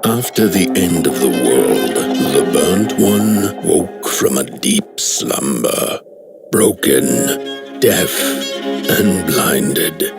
After the end of the world, the Burnt One woke from a deep slumber, broken, deaf, and blinded.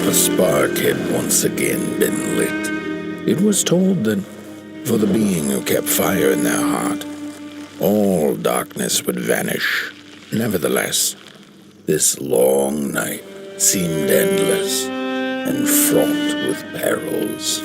A spark had once again been lit. It was told that for the being who kept fire in their heart, all darkness would vanish. Nevertheless, this long night seemed endless and fraught with perils.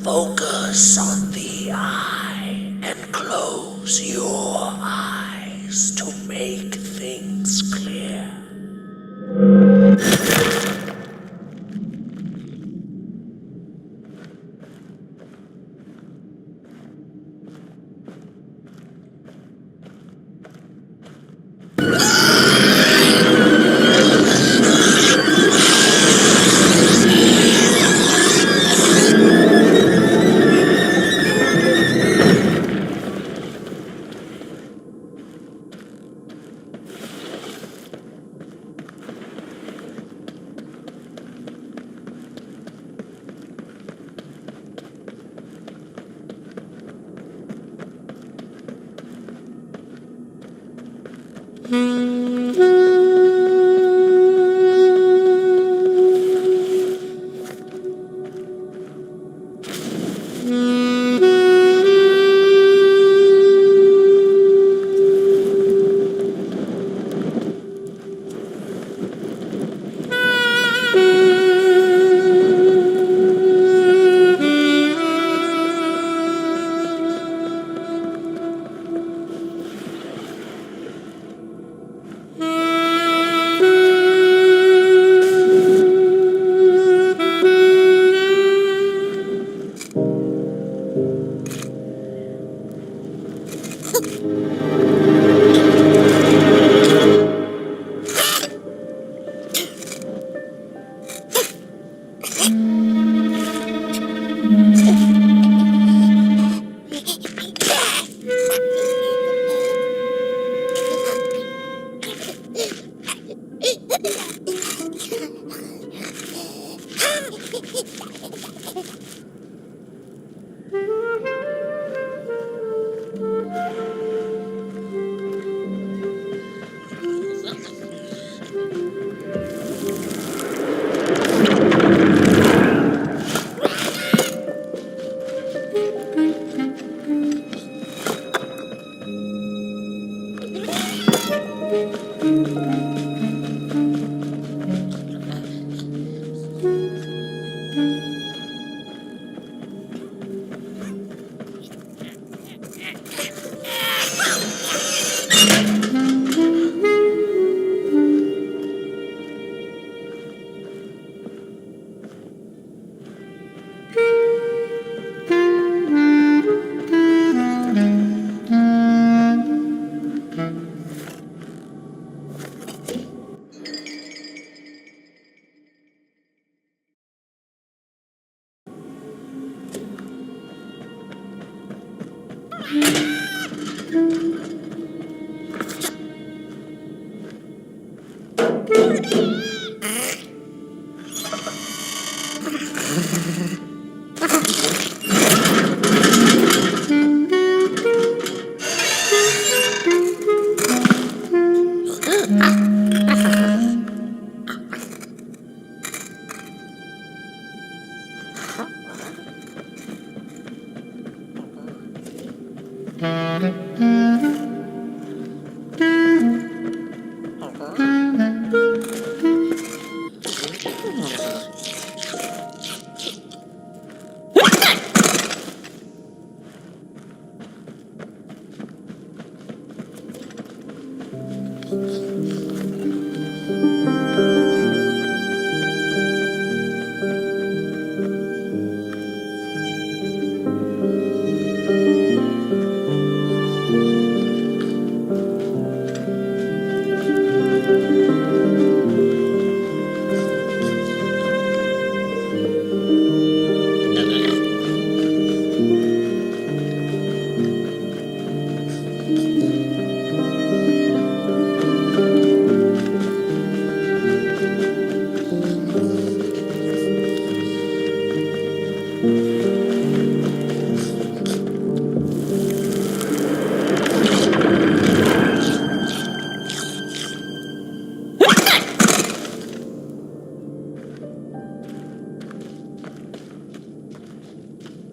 Focus on the eye and close your eyes to make things clear.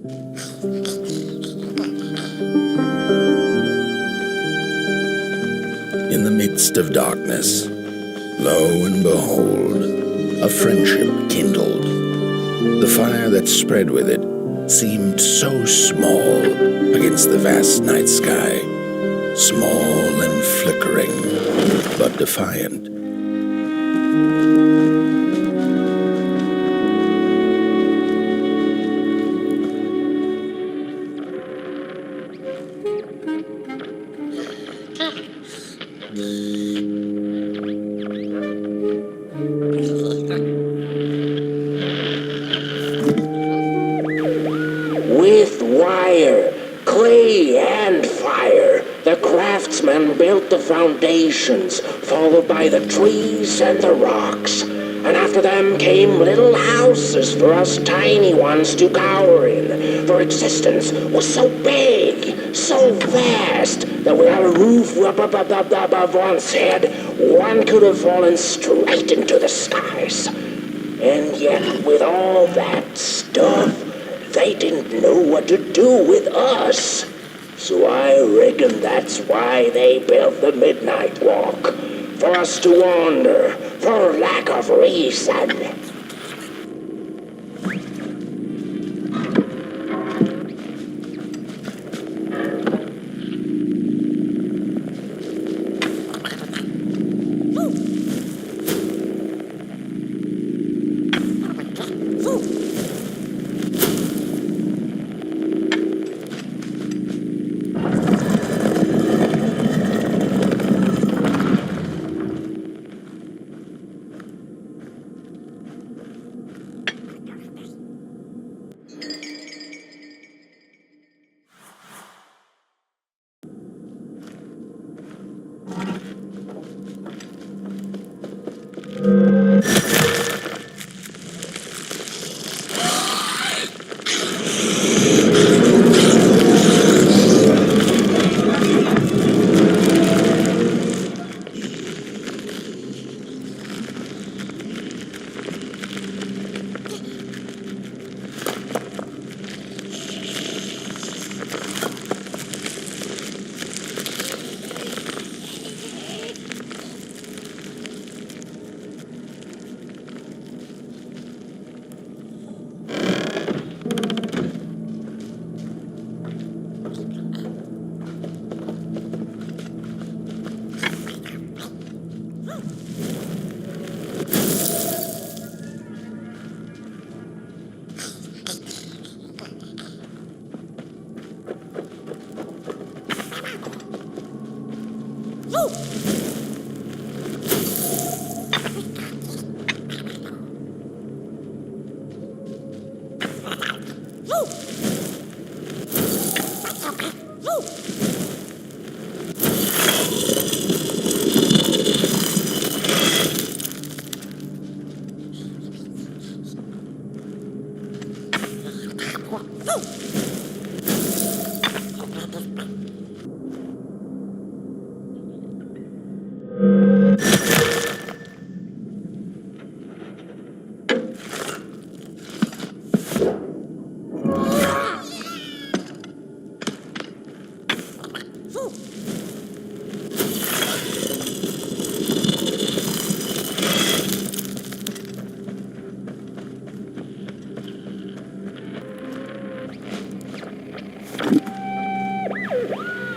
In the midst of darkness, lo and behold, a friendship kindled. The fire that spread with it seemed so small against the vast night sky, small and flickering, but defiant. With wire, clay, and fire, the craftsman built the foundations, followed by the trees and the rocks. And after them came little houses for us tiny ones to cower in, for existence was so big, so vast, that without a roof above one's head, one could have fallen straight into the skies. And yet, with all that stuff, they didn't know what to do with us. So I reckon that's why they built the Midnight Walk. For us to wander, for lack of reason.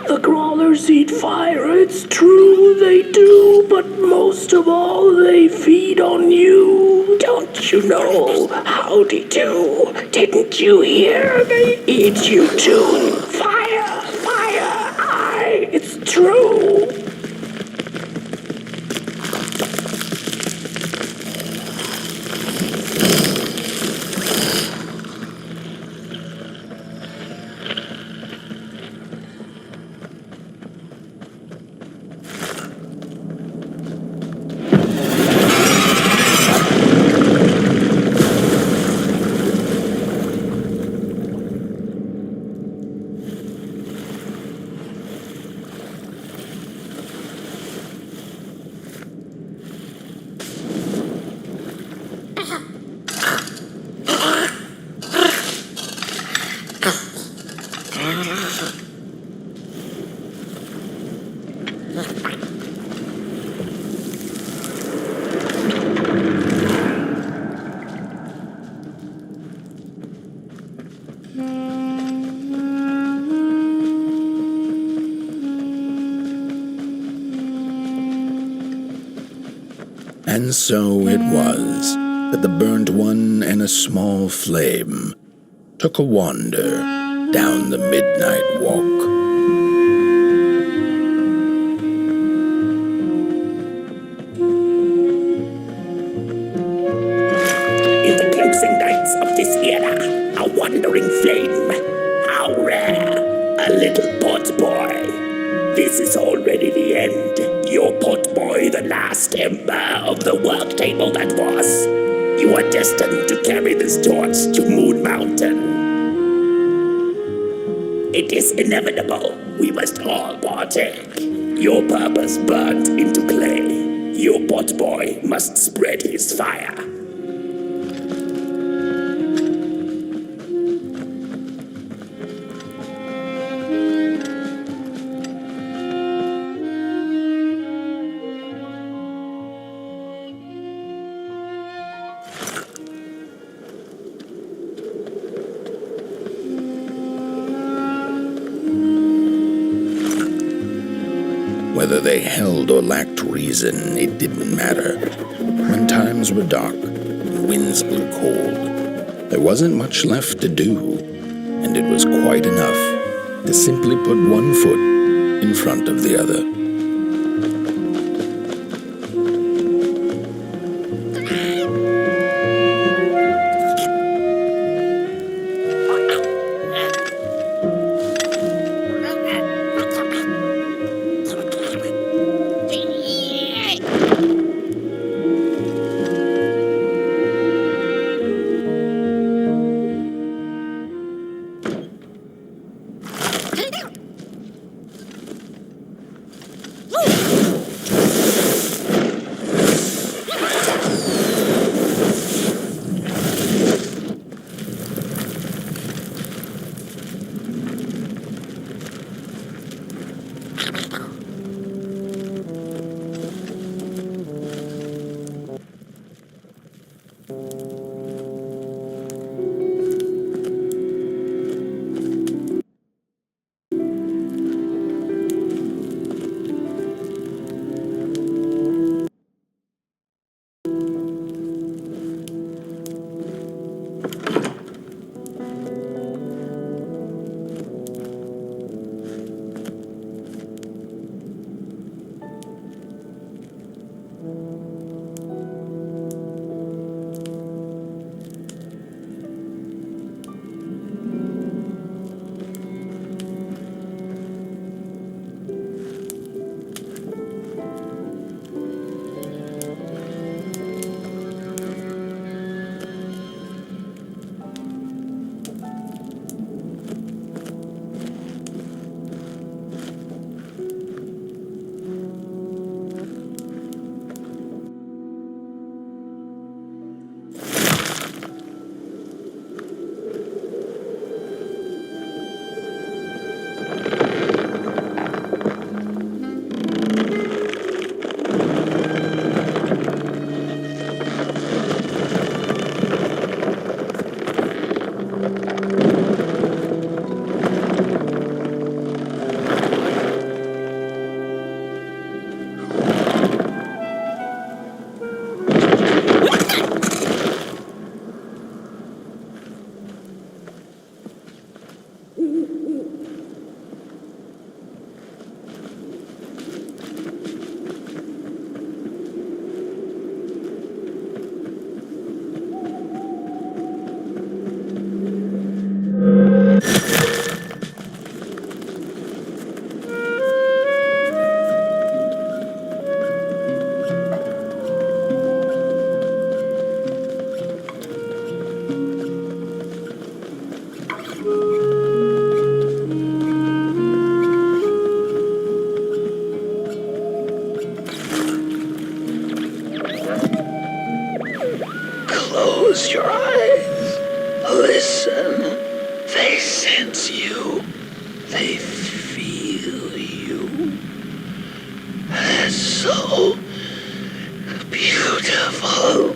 The crawlers eat fire, it's true they do, but most of all they feed on you. Don't you know? Howdy do. Didn't you hear? They eat you too. Fire, fire, aye, it's true. And so it was that the burnt one and a small flame took a wander down the midnight walk. In the closing nights of this era, a wandering flame, how rare, a little pot boy. This is already the end, your pot boy, the last ember of the work table that was. You are destined to carry this torch to Moon Mountain. It is inevitable, we must all partake. Your purpose burnt into clay. Your pot boy must spread his fire. Whether they held or lacked reason, it didn't matter. When times were dark and winds blew cold, there wasn't much left to do, and it was quite enough to simply put one foot in front of the other. Close your eyes. Listen. They sense you. They feel you. That's so beautiful.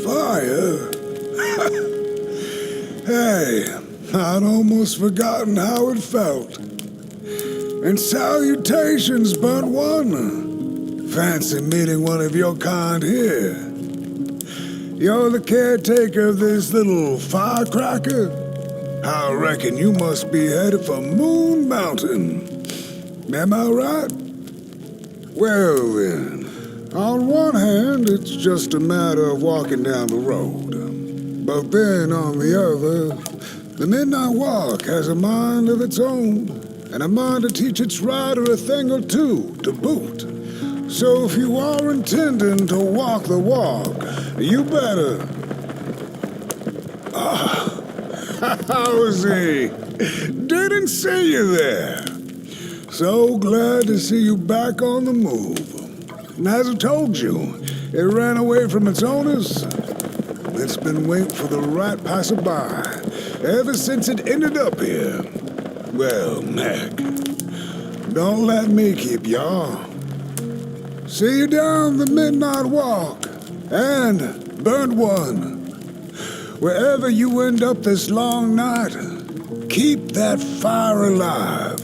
Fire? Hey, I'd almost forgotten how it felt. And salutations, burnt one. Fancy meeting one of your kind here. You're the caretaker of this little firecracker? I reckon you must be headed for Moon Mountain. Am I right? Well then, on one hand, it's just a matter of walking down the road. But then on the other, the Midnight Walk has a mind of its own, and a mind to teach its rider a thing or two to boot. So if you are intending to walk the walk, you better... How's he? Didn't see you there. So glad to see you back on the move. And as I told you, it ran away from its owners. It's been waiting for the right passerby ever since it ended up here. Well, heck, don't let me keep y'all. See you down the Midnight Walk, and burnt one. Wherever you end up this long night, keep that fire alive.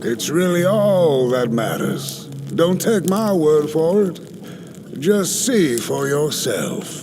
It's really all that matters. Don't take my word for it. Just see for yourself.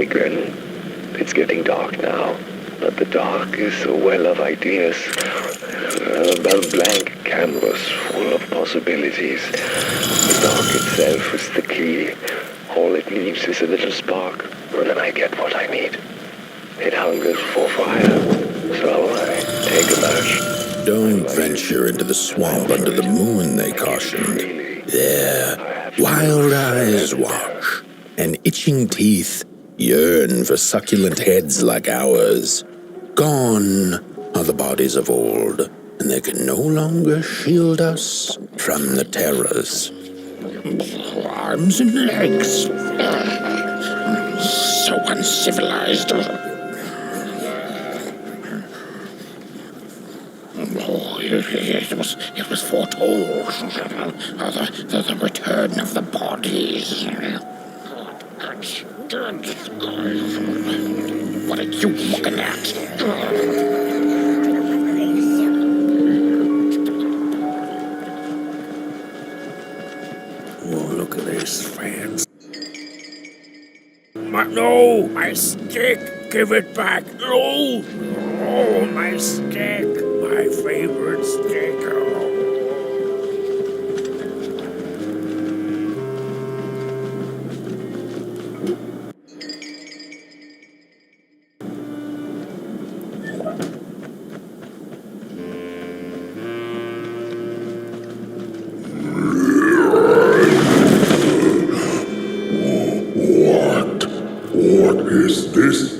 mistaken. It's getting dark now, but the dark is a well of ideas. A blank canvas full of possibilities. The dark itself is the key. All it needs is a little spark, and then I get what I need. It hungers for fire, so I take a match. Don't venture into the swamp under the moon, they cautioned. There, wild eyes watch, and itching teeth yearn for succulent heads like ours. Gone are the bodies of old, and they can no longer shield us from the terrors. Arms and legs. So uncivilized. It was foretold. The return of the bodies. What are you looking at? Oh, look at this fans. No, my stick! Give it back! No! Oh, my stick! My favorite stick! What is this?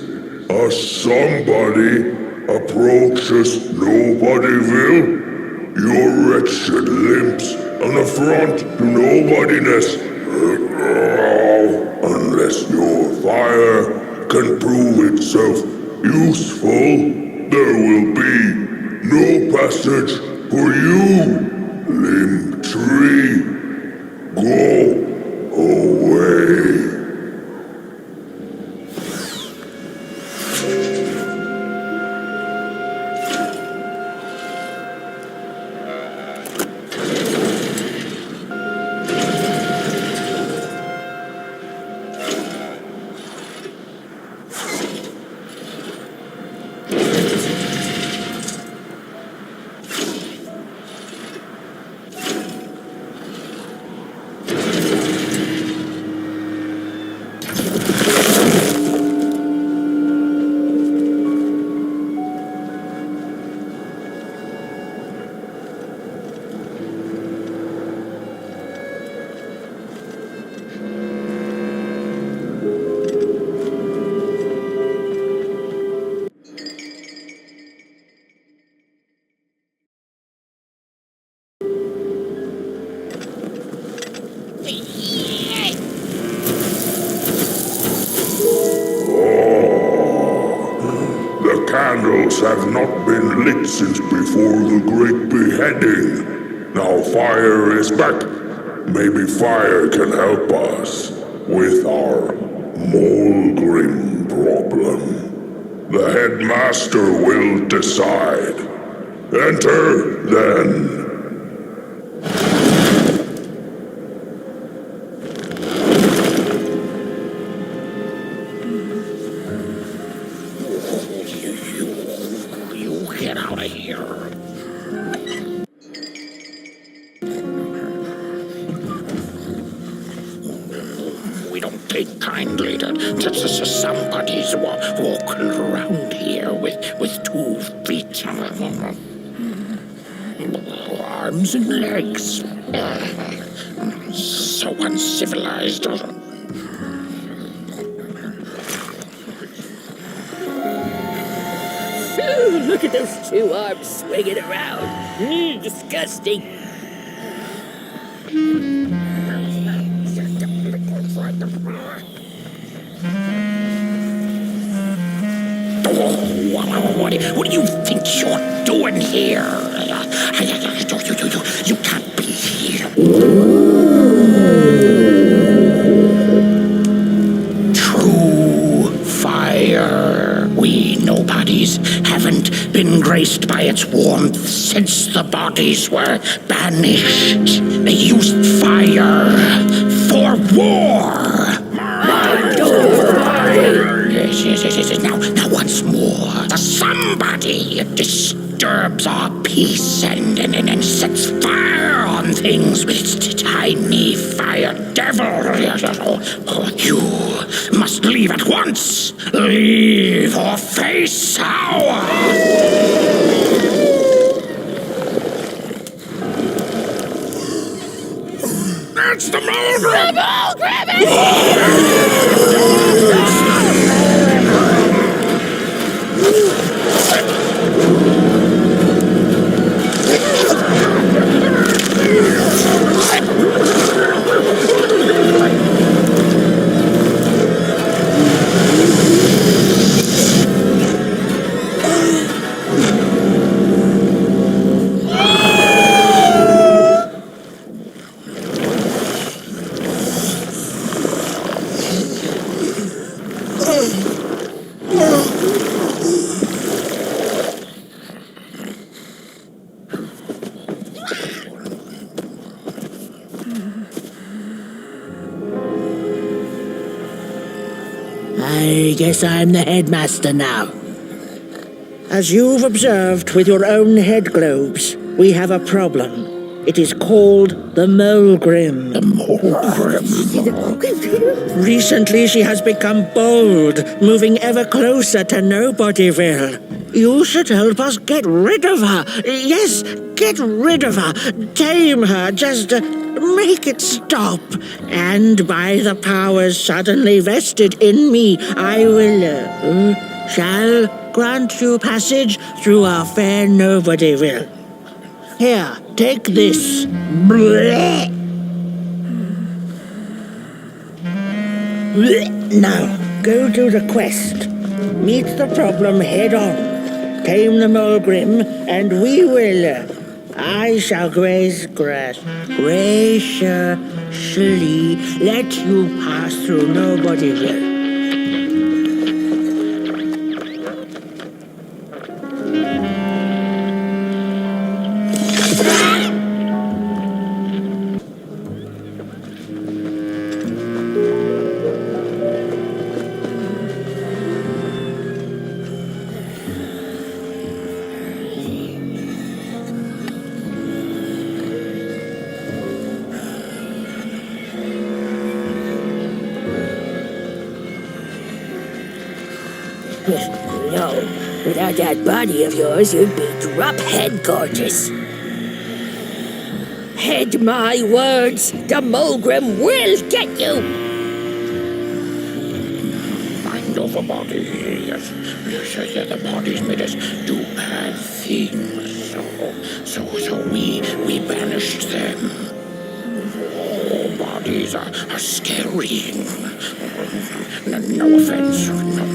Somebody approaches nobody will? Your wretched limbs, an affront to nobodiness. Unless your fire can prove itself useful, there will be no passage for you, limb tree. Go away. Candles have not been lit since before the great beheading. Now fire is back. Maybe fire can help us with our Molgrim problem. The headmaster will decide. Enter, then. Get out of here. We don't take kindly to somebody's walking around here with 2 feet. Arms and legs. So uncivilized. Ooh, look at those 2 arms swinging around. Disgusting. What do you think you're doing here? You can't be here. True fire. We nobodies haven't been graced by its warmth since the bodies were banished. They used fire for war. Yes. Now once more, somebody disturbs our peace and sets fire on things with its tiny fire devil. You must leave at once. Leave or face our... It's the Molgrim! The I guess I'm the headmaster now. As you've observed with your own head globes, we have a problem. It is called the Molgrim. The Molgrim. Recently she has become bold, moving ever closer to Nobodyville. You should help us get rid of her. Yes, get rid of her. Tame her, just make it stop. And by the powers suddenly vested in me, I will, shall grant you passage through our fair Nobodyville. Here, take this. Blech. Now, go do the quest. Meet the problem head on. Tame the Molgrim, and we will. I shall graciously let you pass through Nobodyville. No, without that body of yours, you'd be drop-head gorgeous. Heed my words, the Molgrim will get you! Mind over body, yes. The bodies made us do bad things. So we banished them. All bodies are scary. No offense, no.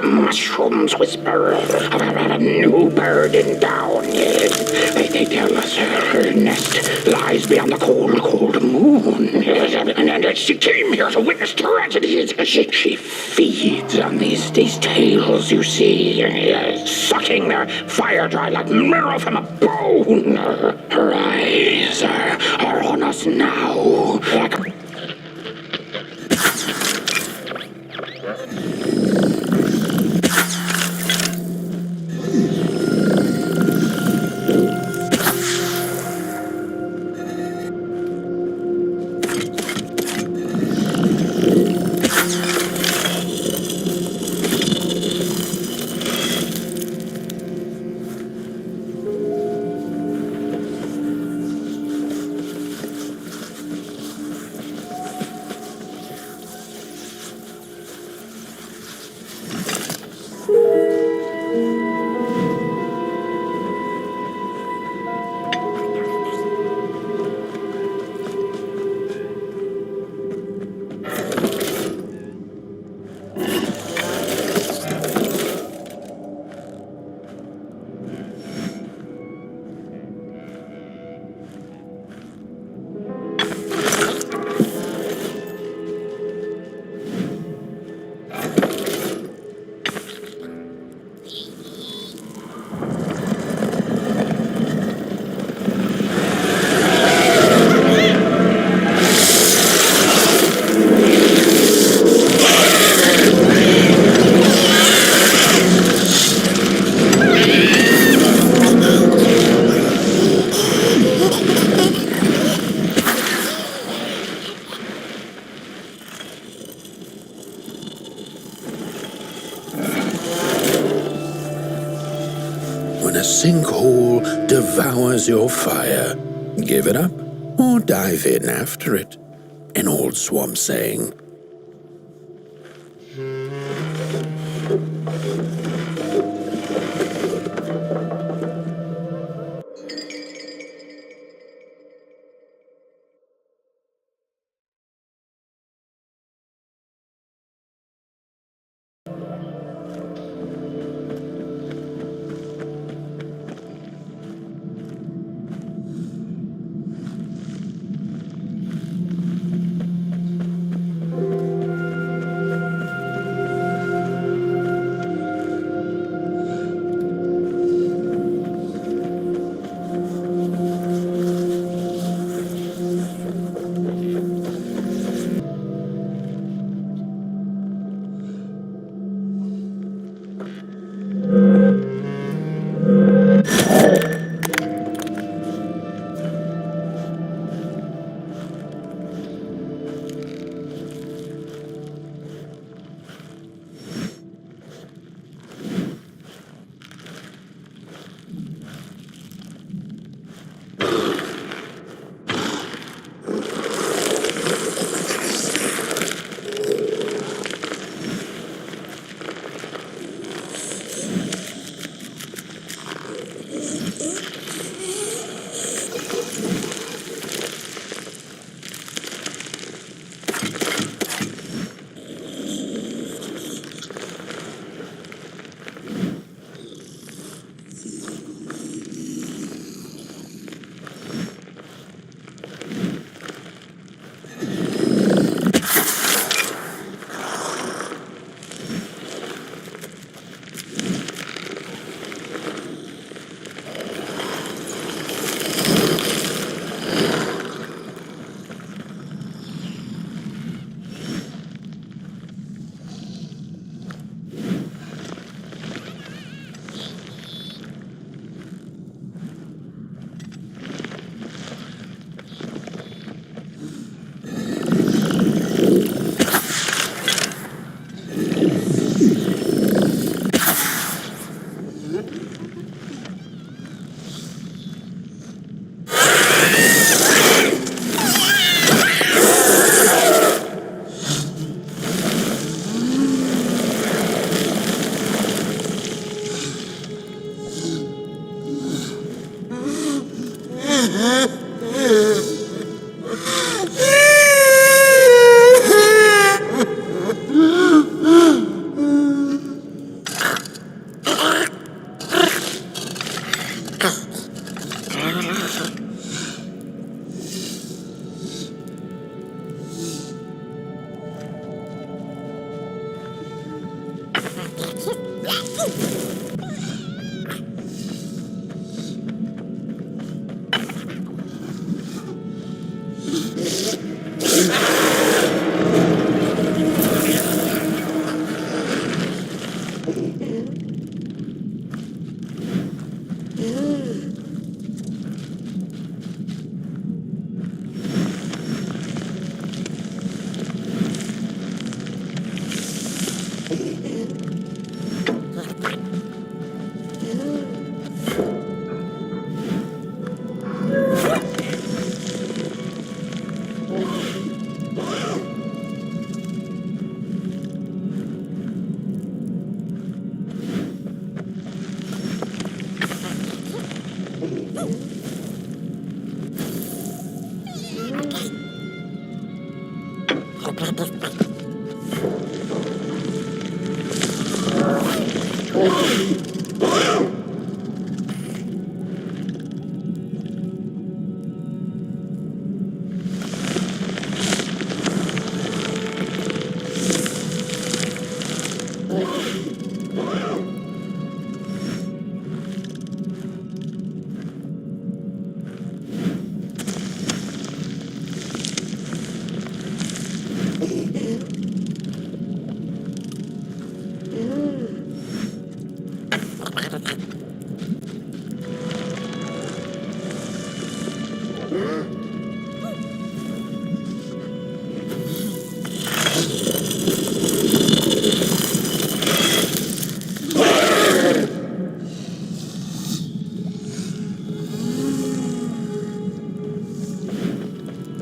mushrooms whisper of a new bird in down. They tell us her nest lies beyond the cold, cold moon. And she came here to witness tragedies. She feeds on these tales you see, sucking their fire dry like marrow from a bone. Her eyes are on us now. When a sinkhole devours your fire, give it up or dive in after it. An old swamp saying.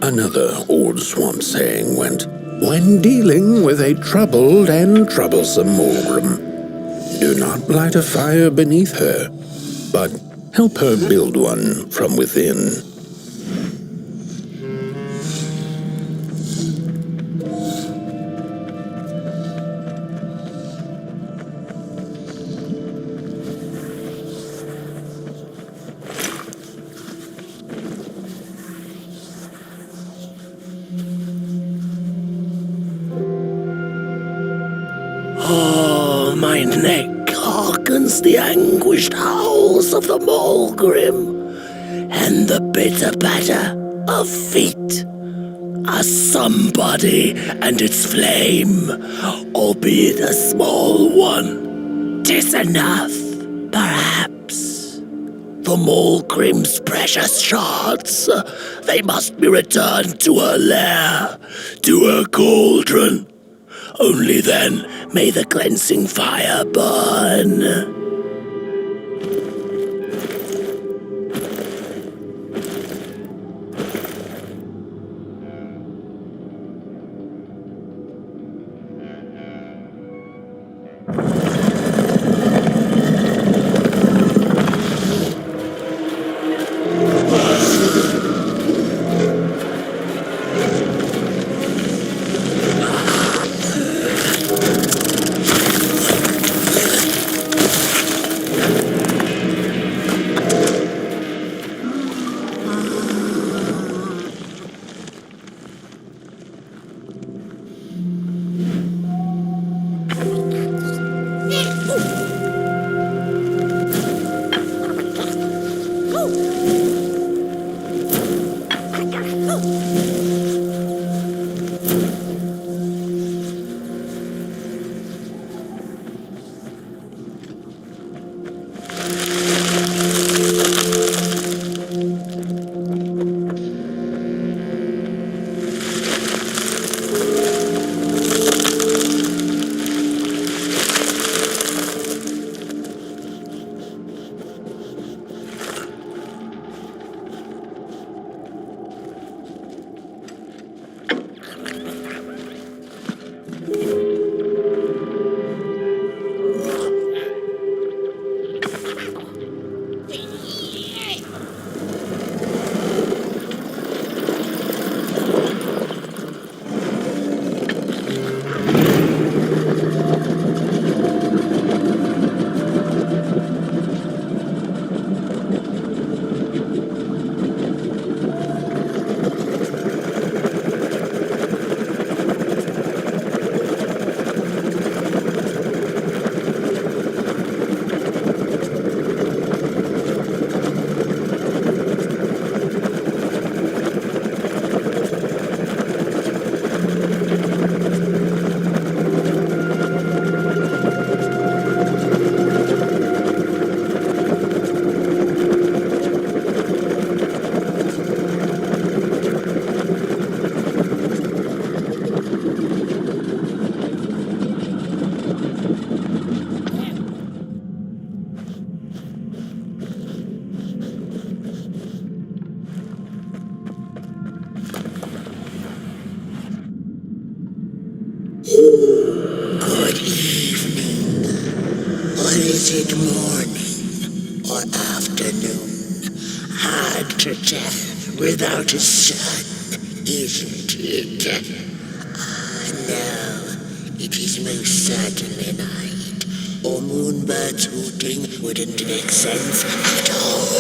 Another old swamp saying went, when dealing with a troubled and troublesome Molgrim, do not light a fire beneath her, but help her build one from within. Oh, my neck hearkens the anguished howls of the Molgrim, and the bitter patter of feet. A somebody and its flame, albeit a small one. 'Tis enough, perhaps. The Molgrim's precious shards, they must be returned to her lair, to her cauldron. Only then may the cleansing fire burn. Good evening. Or is it morning or afternoon? Hard to tell without a sun, isn't it? No, it is most certainly night. Or moonbirds hooting wouldn't make sense at all.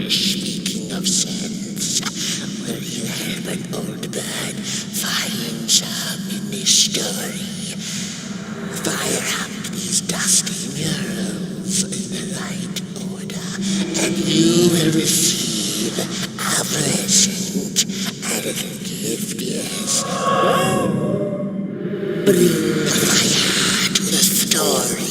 Speaking of sense, will you help an old bird find some in this story? Fire up these dusty murals in the right order, and you will receive a present, a little gift, yes. Bring fire to the story.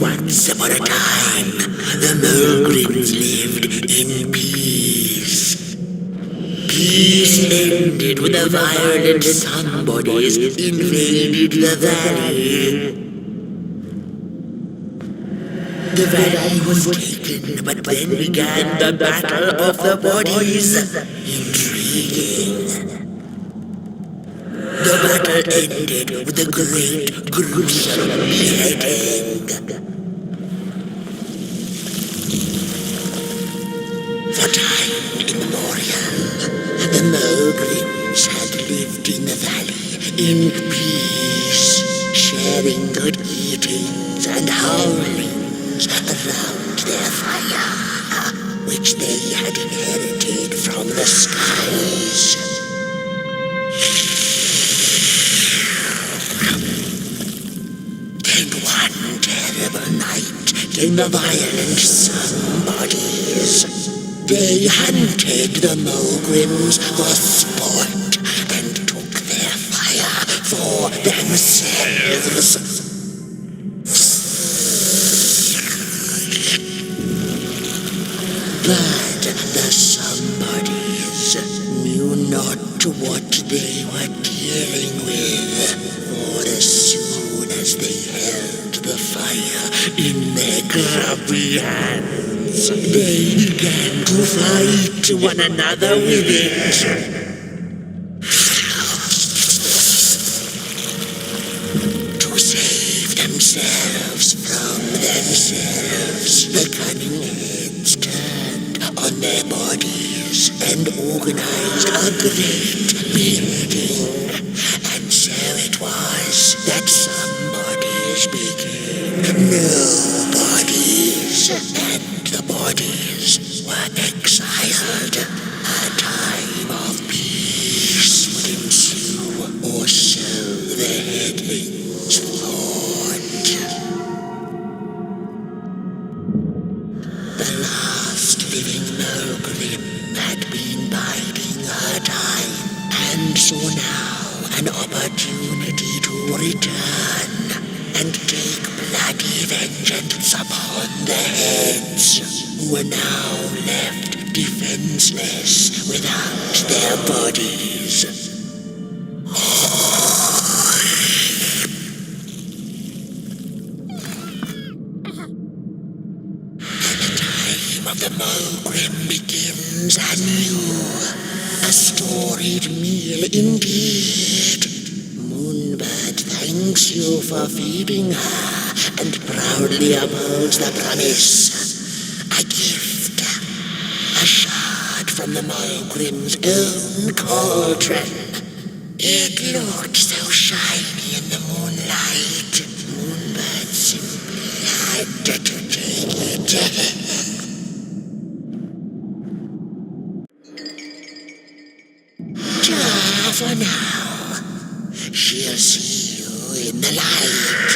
Once upon a time, the Molgrims lived in peace. Peace ended when the violent somebodies invaded the valley. The valley was taken, but then began the Battle of the Bodies. Intriguing. The battle ended with a great, gruesome beheading. For time immemorial, the Molgrims had lived in the valley in peace, sharing good eatings and howlings around their fire, which they had inherited from the skies. Then one terrible night came the violent somebodies. They hunted the Molgrims for sport and took their fire for themselves. But the somebodies knew not what they were dealing with, for as soon as they held the fire in their grubby hands, they began to fight one another with it. To save themselves from themselves, the cunning heads turned on their bodies and organized a great beheading. And so it was that somebodies became nobodies, and the bodies were exiled. A time of peace would ensue, or so the headlings thought. The last living Molgrim had been biding her time, and saw now an opportunity to return and take bloody vengeance upon the heads, who were now left defenseless without their bodies. The time of the Molgrim begins anew. A storied meal indeed. Moonbird thanks you for feeding her and proudly upholds the promise. A gift. A shard from the Molgrim's own cauldron. It looked so shiny in the moonlight. Moonbird simply had to take it. For now, she'll see you in the light.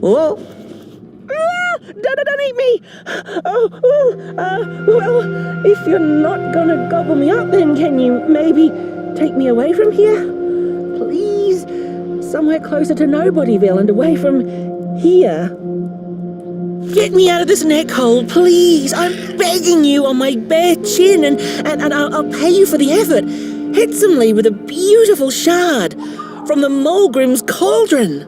Oh! Don't eat me! Well, if you're not gonna gobble me up, then can you maybe take me away from here? Please? Somewhere closer to Nobodyville and away from here. Get me out of this neck hole, please! I'm begging you on my bare chin, and I'll pay you for the effort. Handsomely with a beautiful shard from the Molgrim's cauldron.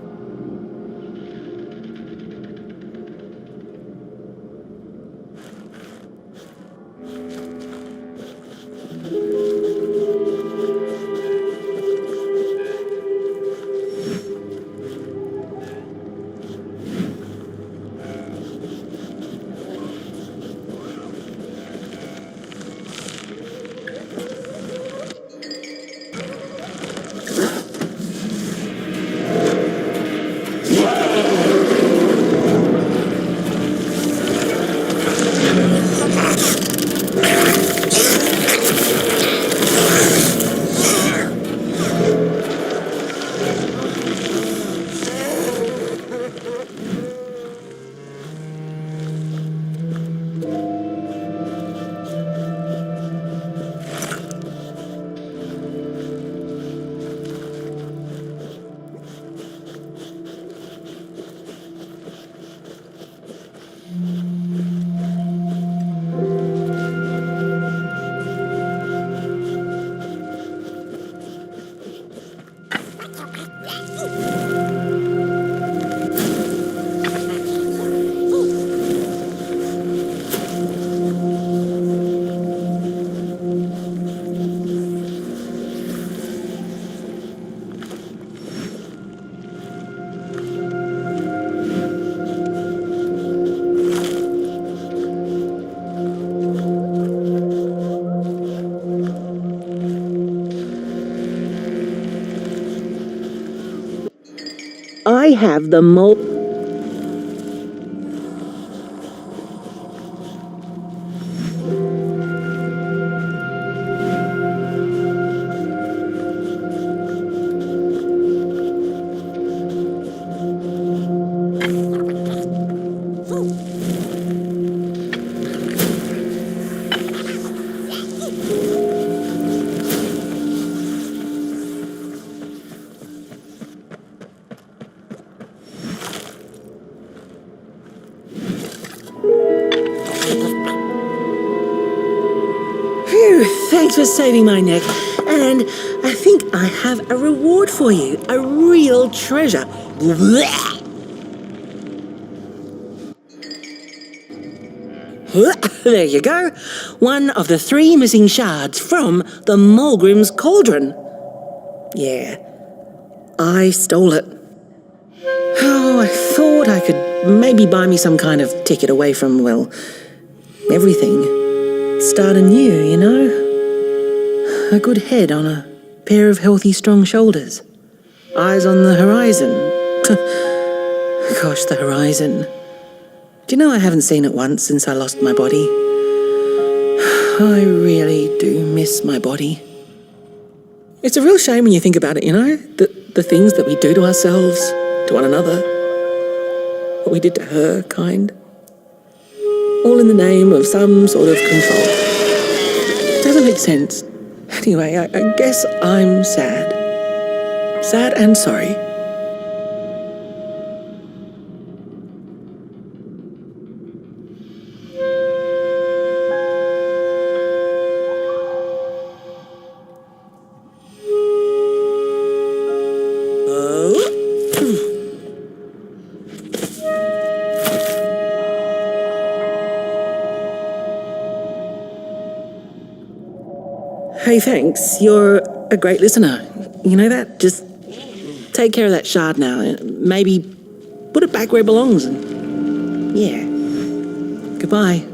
I have the Phew, thanks for saving my neck. And I think I have a reward for you. A real treasure. Blech. There you go. One of the 3 missing shards from the Molgrim's cauldron. Yeah, I stole it. Oh, I thought I could maybe buy me some kind of ticket away from, well, everything. Start anew, you know? A good head on a pair of healthy, strong shoulders. Eyes on the horizon. Gosh, the horizon. Do you know I haven't seen it once since I lost my body? I really do miss my body. It's a real shame when you think about it, you know? The things that we do to ourselves, to one another. What we did to her, kind. All in the name of some sort of control. It doesn't make sense. Anyway, I guess I'm sad. Sad and sorry. Hey, thanks. You're a great listener. You know that? Just take care of that shard now. Maybe put it back where it belongs. And yeah. Goodbye.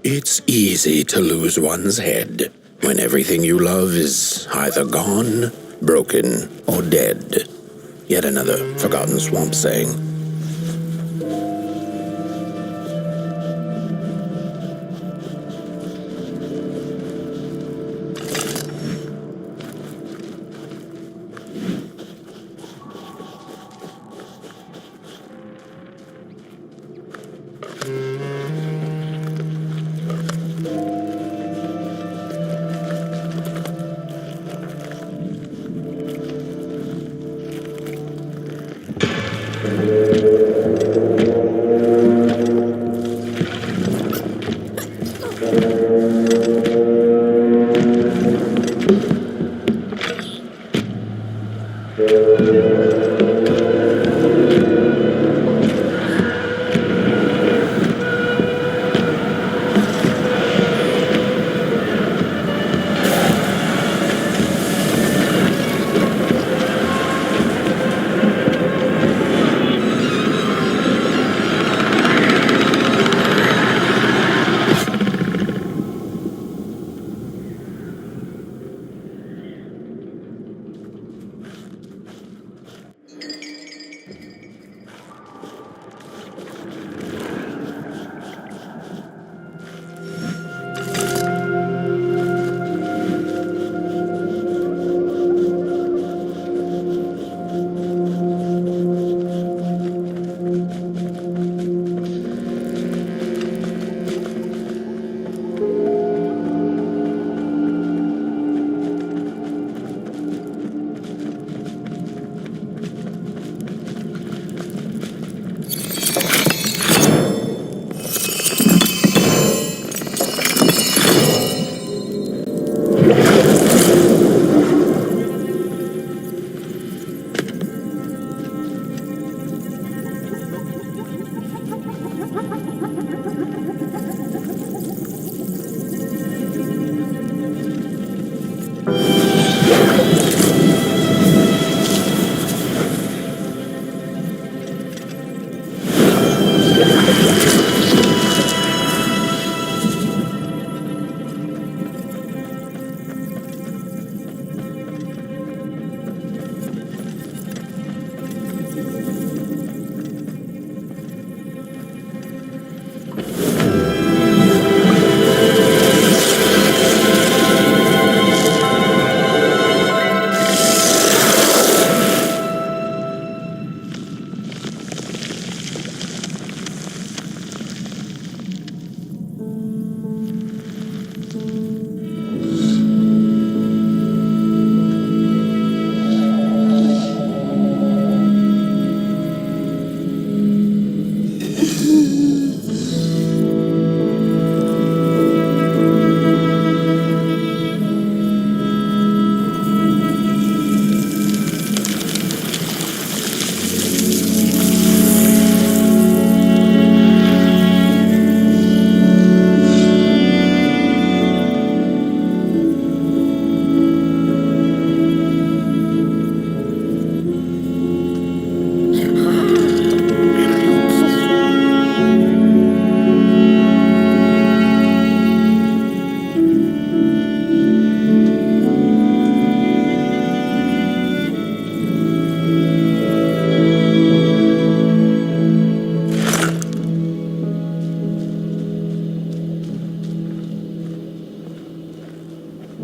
It's easy to lose one's head when everything you love is either gone, broken, or dead. Yet another forgotten swamp saying.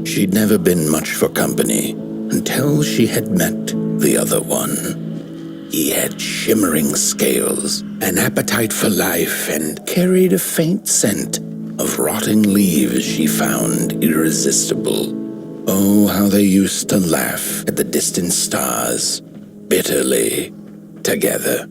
She'd never been much for company until she had met the other one. He had shimmering scales, an appetite for life, and carried a faint scent of rotting leaves she found irresistible. Oh, how they used to laugh at the distant stars, bitterly, together.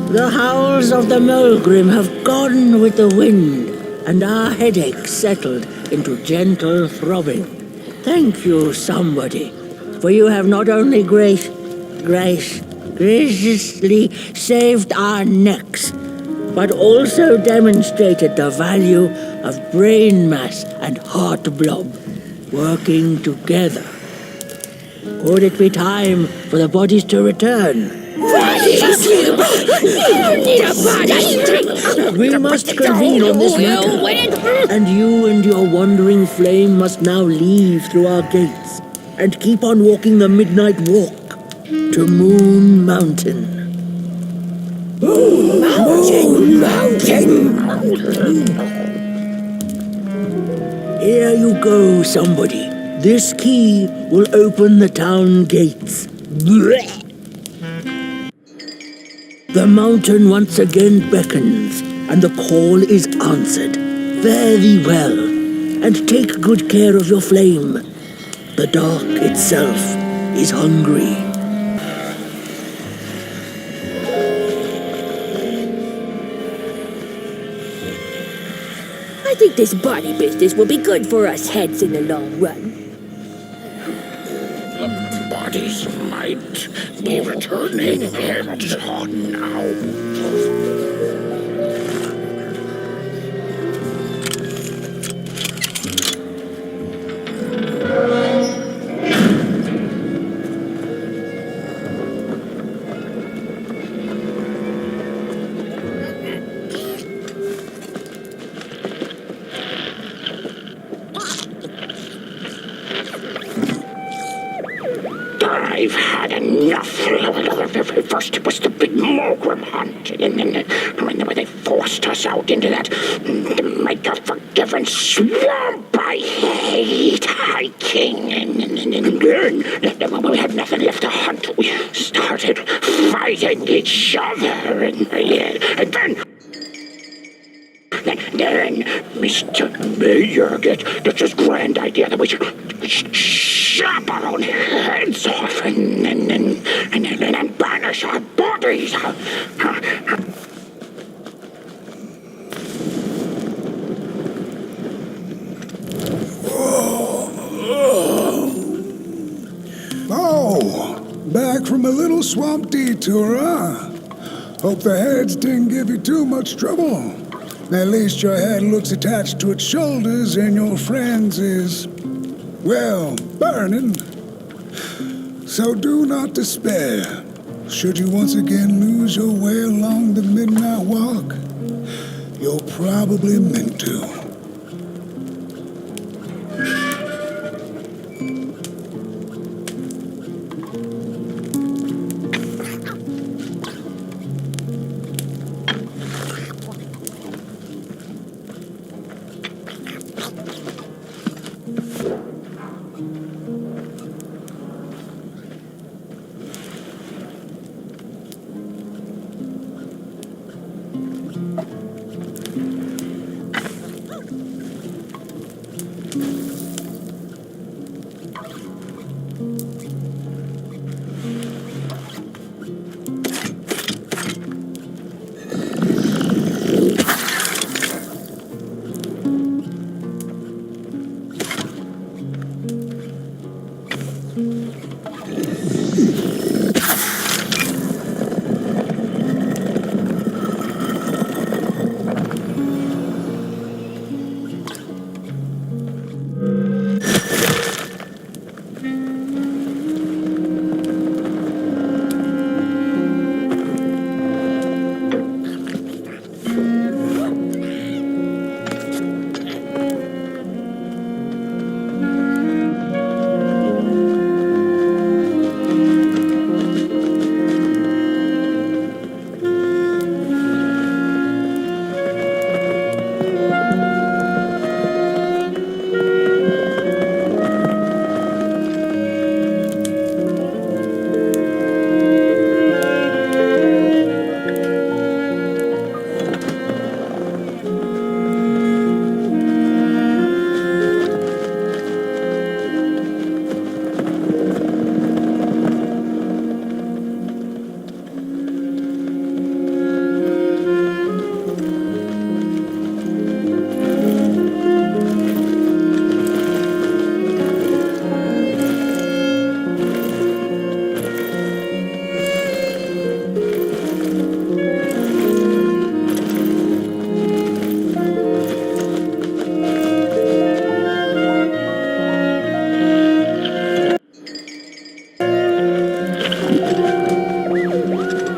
The howls of the Molgrim have gone with the wind, and our headaches settled into gentle throbbing. Thank you, somebody, for you have not only graciously saved our necks, but also demonstrated the value of brain mass and heart blob working together. Would it be time for the bodies to return? We must convene on this matter, and you and your wandering flame must now leave through our gates and keep on walking the midnight walk to Moon Mountain. Mountain! Here you go, somebody. This key will open the town gates. The mountain once again beckons, and the call is answered. Fare thee well, and take good care of your flame. The dark itself is hungry. I think this body business will be good for us heads in the long run. The bodies might be returning heads on now. I've had enough. First it was the big Molgrim hunt, and then they forced us out into that make-a-forgiven swamp. I hate hiking, and then when we had nothing left to hunt, we started fighting each other, and then Mr. Mayor gets this grand idea that we should chop our own heads off and banish our bodies. Oh, back from a little swamp detour, huh? Hope the heads didn't give you too much trouble. At least your head looks attached to its shoulders and your friend's is, well, burning. So do not despair. Should you once again lose your way along the midnight walk, you're probably meant to.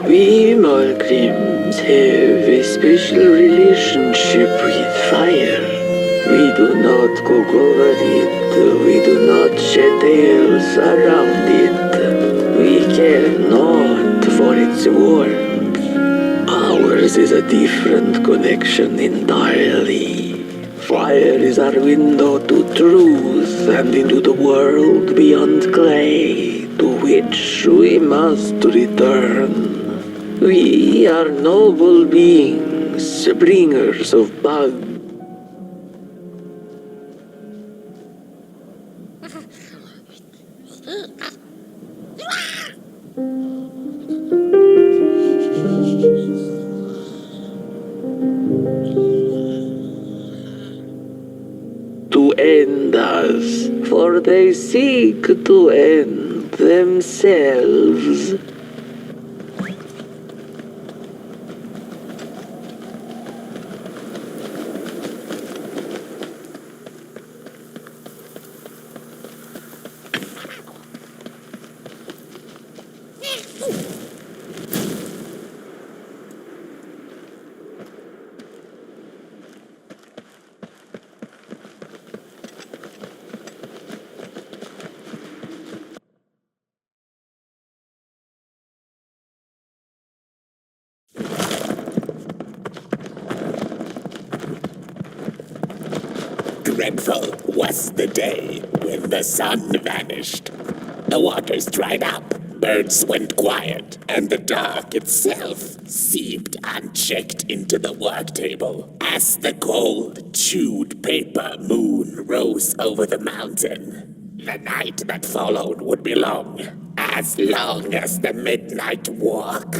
We Molgrims have a special relationship with fire. We do not cook over it, we do not shed tales around it. We care not for its warmth. Ours is a different connection entirely. Fire is our window to truth and into the world beyond clay, to which we must return. We are noble beings, bringers of bugs. To end us, for they seek to end themselves. dreadful was the day when the sun vanished. The waters dried up, birds went quiet, and the dark itself seeped unchecked into the work table as the cold, chewed paper moon rose over the mountain. The night that followed would be long as the midnight walk.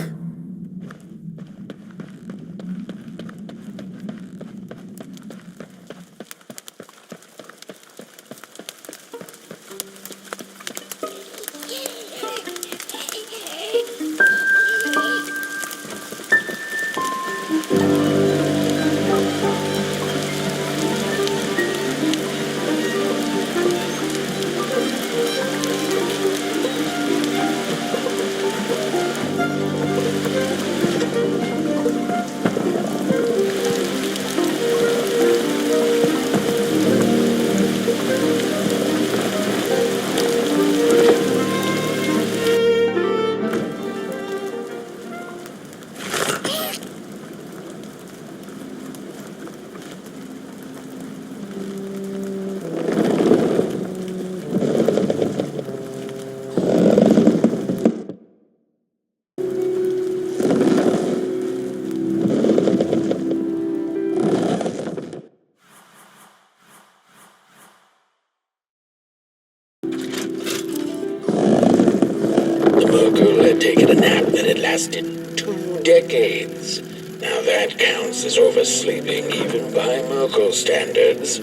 Merkel had taken a nap that had lasted 2 decades. Now that counts as oversleeping even by Merkel standards.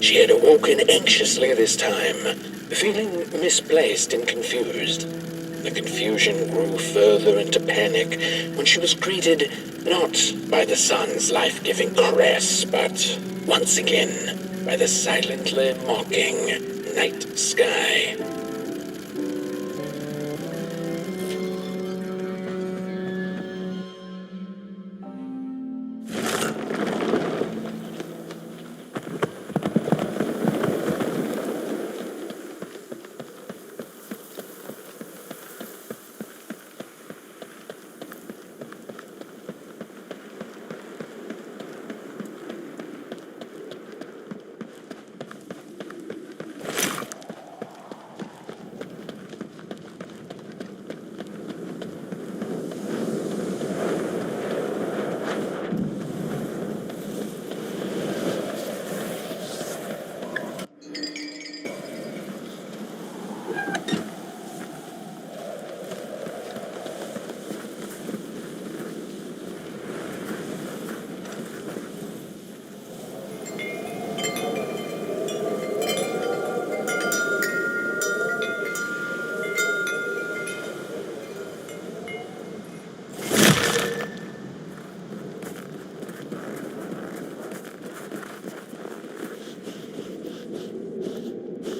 She had awoken anxiously this time, feeling misplaced and confused. The confusion grew further into panic when she was greeted not by the sun's life-giving caress, but once again by the silently mocking night sky.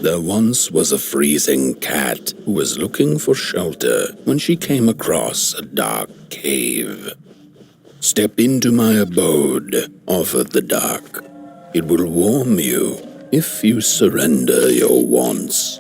There once was a freezing cat who was looking for shelter when she came across a dark cave. "Step into my abode," offered the dark. "It will warm you if you surrender your wants."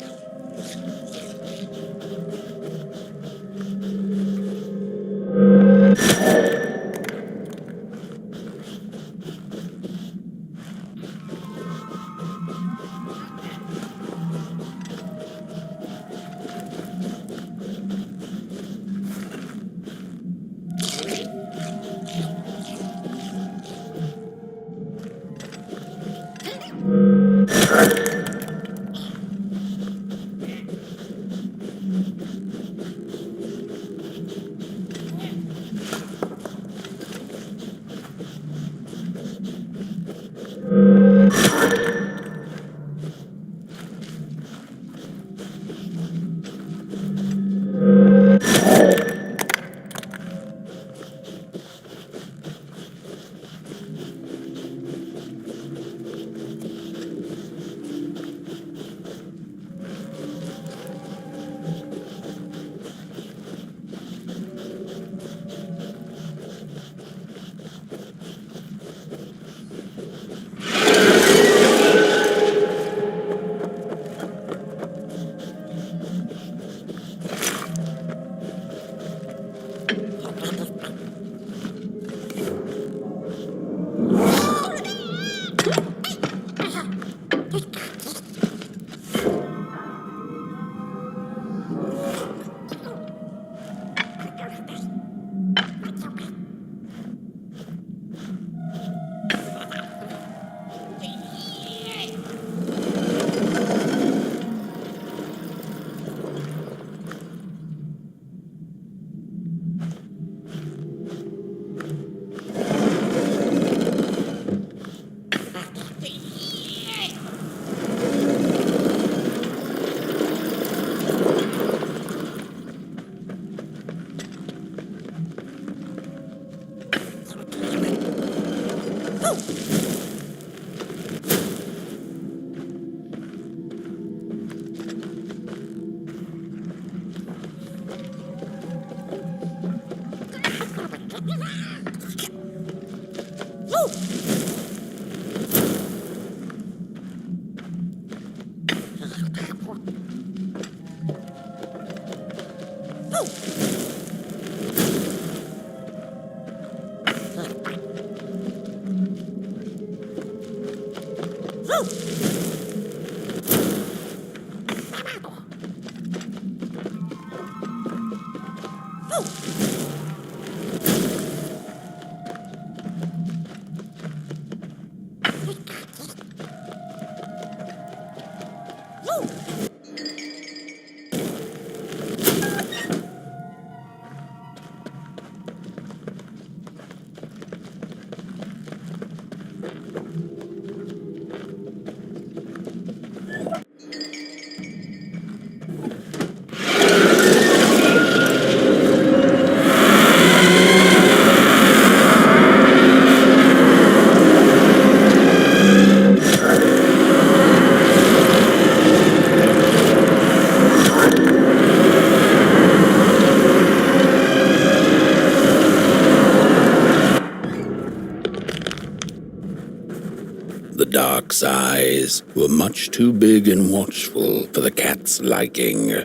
The dark's eyes were much too big and watchful for the cat's liking.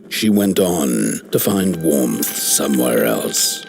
She went on to find warmth somewhere else.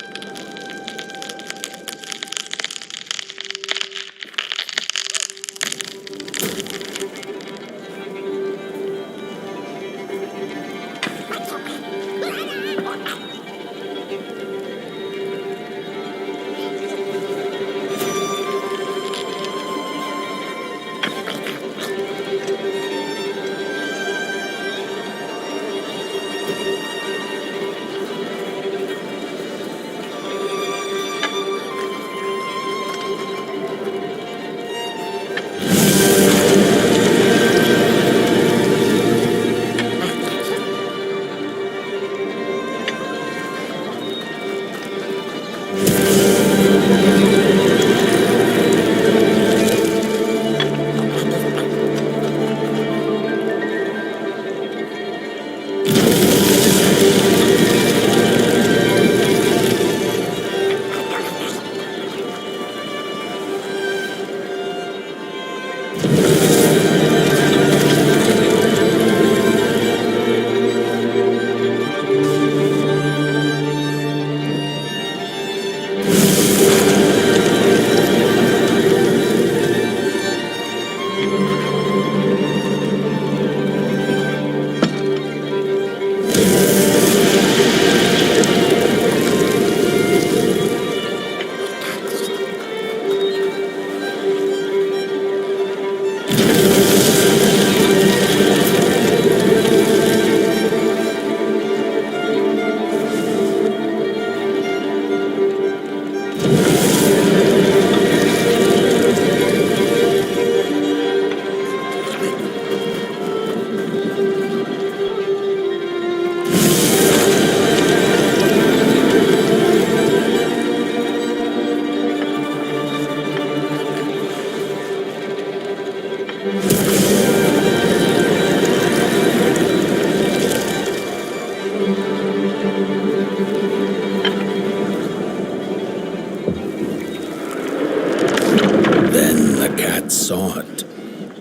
Saw it.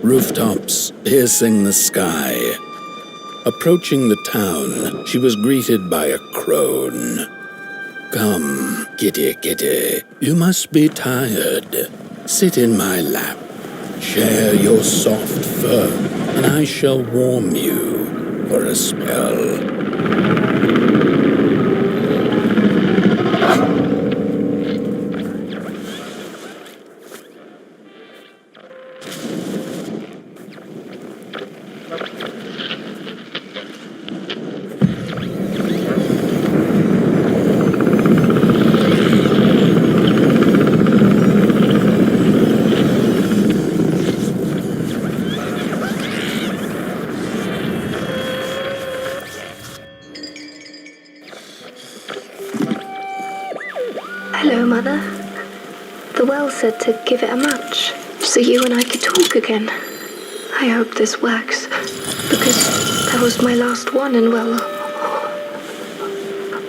Rooftops piercing the sky. Approaching the town, she was greeted by a crone. Come, kitty, kitty, you must be tired. Sit in my lap. Share your soft fur, and I shall warm you for a spell. Hello, Mother. The well said to give it a match, so you and I could talk again. I hope this works, because that was my last one, and well,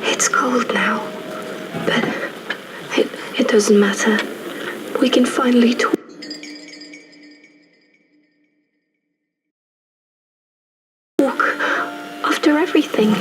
it's cold now. But it doesn't matter. we can finally talk after everything.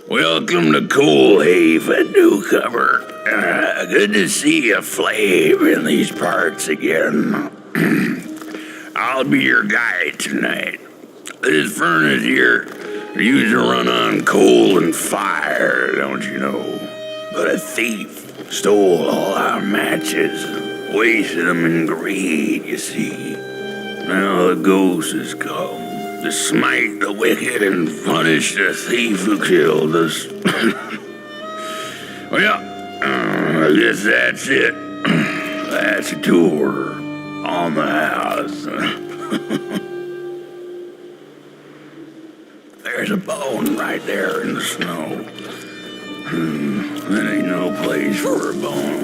Welcome to Coalhaven, newcomer. Good to see a flame in these parts again. I'll be your guide tonight. This furnace here used to run on coal and fire, don't you know? But a thief stole all our matches, wasted them in greed, you see. Now the ghost has come to smite the wicked and punish the thief who killed us. Well, I guess that's it. That's a tour on the house. There's a bone right there in the snow. That ain't no place for a bone.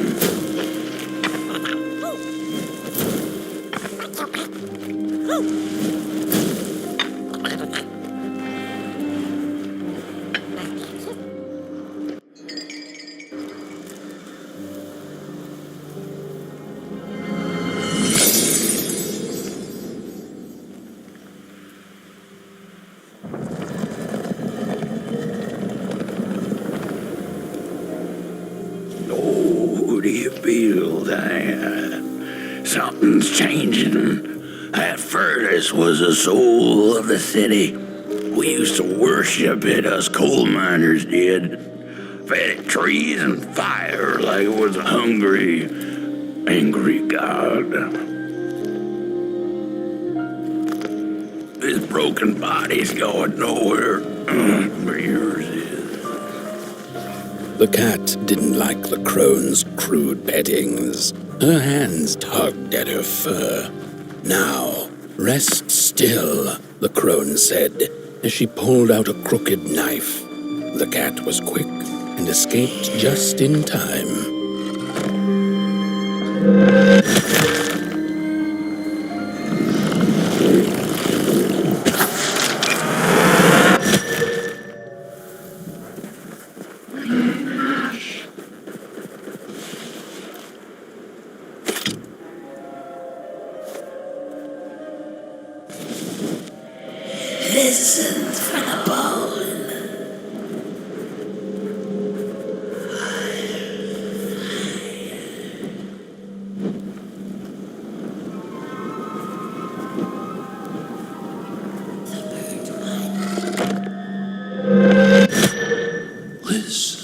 Oh, do you feel that? Something's changing. That furnace was the soul of the city. We used to worship it, us coal miners did. Fed it trees and fire like it was a hungry, angry god. This broken body's going nowhere. Where yours is. The cat didn't like the crone's crude pettings. Her hands tugged at her fur. Now, rest still, the crone said, as she pulled out a crooked knife. The cat was quick and escaped just in time. Listen for the bone. Listen.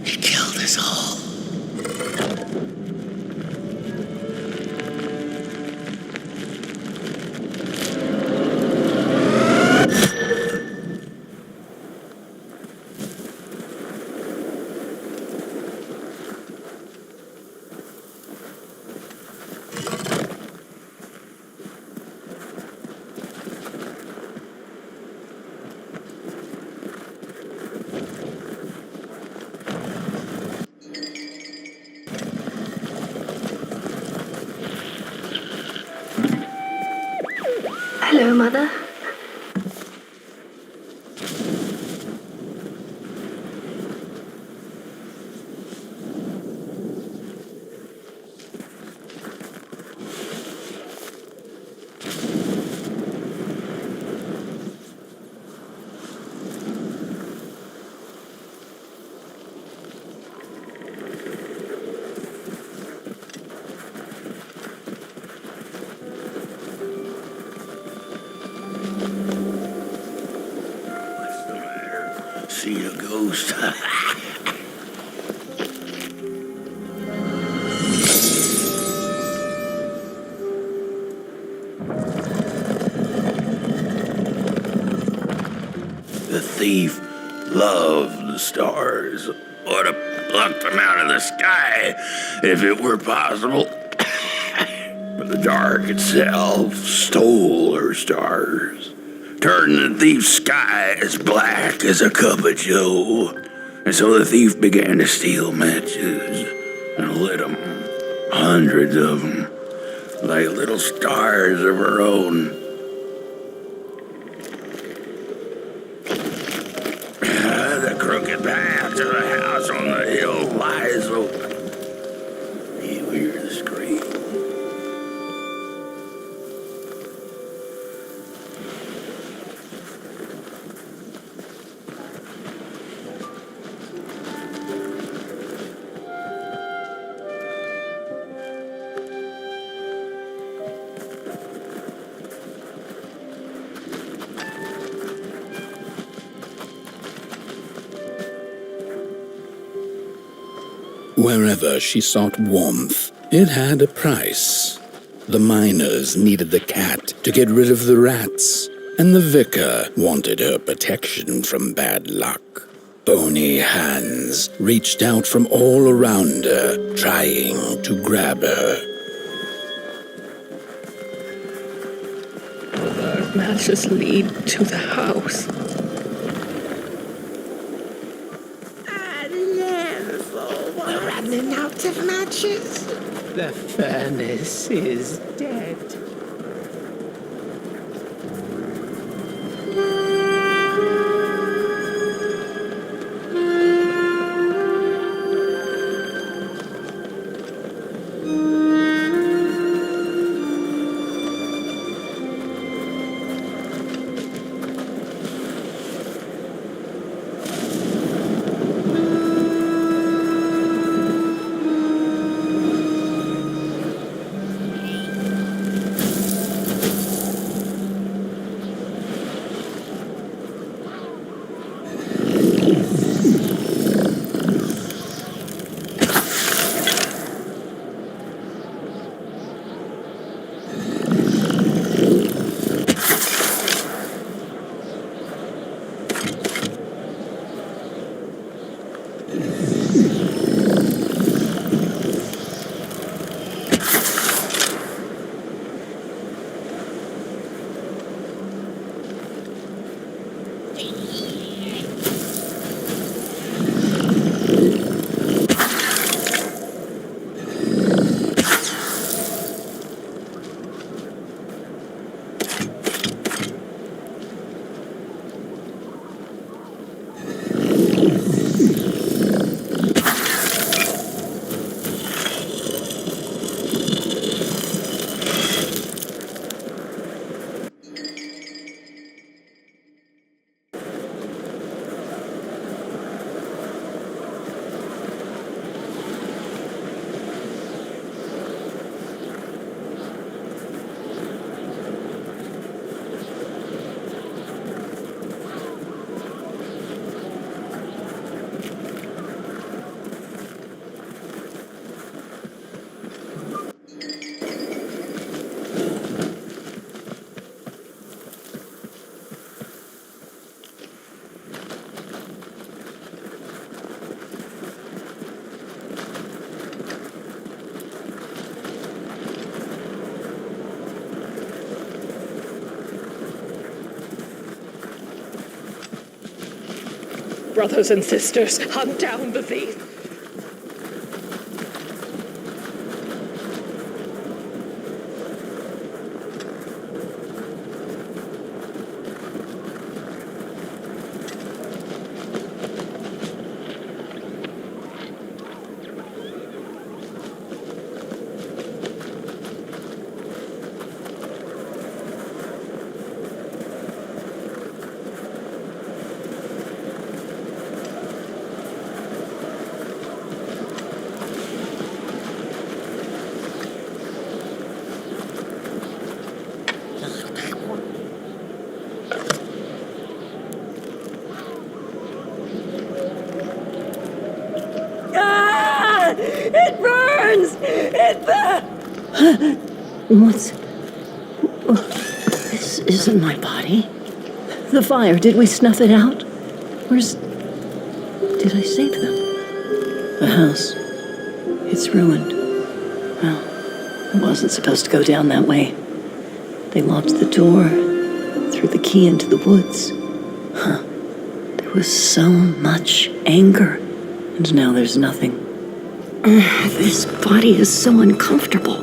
He killed us all. Hello, Mother. See a ghost? The thief loved the stars. Would have plucked them out of the sky if it were possible. But the dark itself stole her stars, turned the thief's sky as black as a cup of joe. And so the thief began to steal matches and lit them, hundreds of them, like little stars of her own. The crooked path to the house on the hill lies open. You hear the scream. Wherever she sought warmth, it had a price. The miners needed the cat to get rid of the rats, and the vicar wanted her protection from bad luck. Bony hands reached out from all around her, trying to grab her. The matches lead to the house. We're running out of matches. The furnace is dead. Brothers and sisters, hunt down the thief. It burns! It burns! What's... This isn't my body. The fire, did we snuff it out? Where's... Did I save them? The house. It's ruined. Well, it wasn't supposed to go down that way. They locked the door, threw the key into the woods. Huh. There was so much anger, and now there's nothing. This body is so uncomfortable.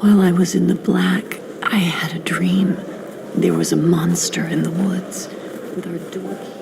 While I was in the black, I had a dream. There was a monster in the woods with our door key.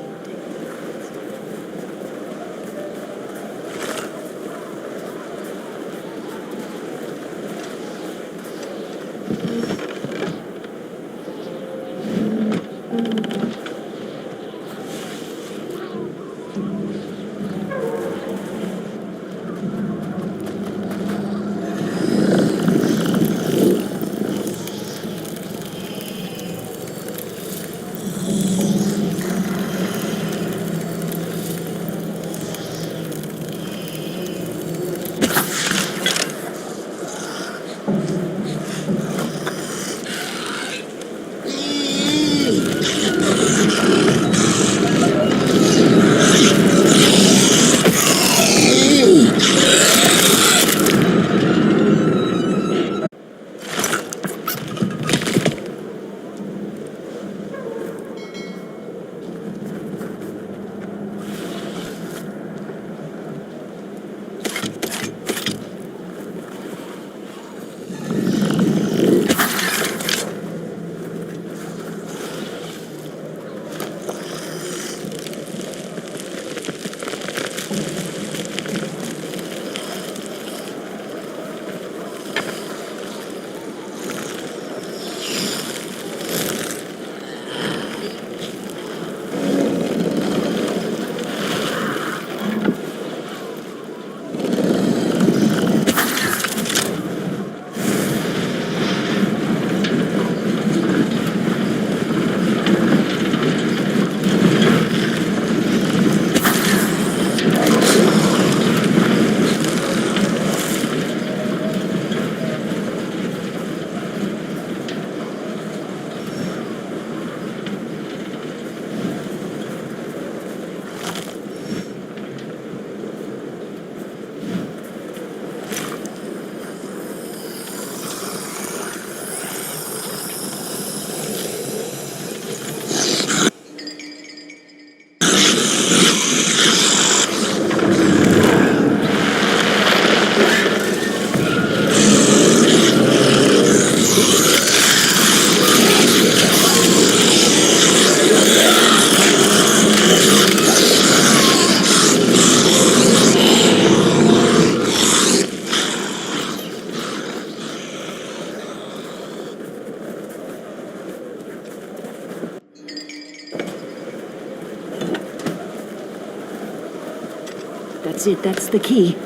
That's it. That's the key.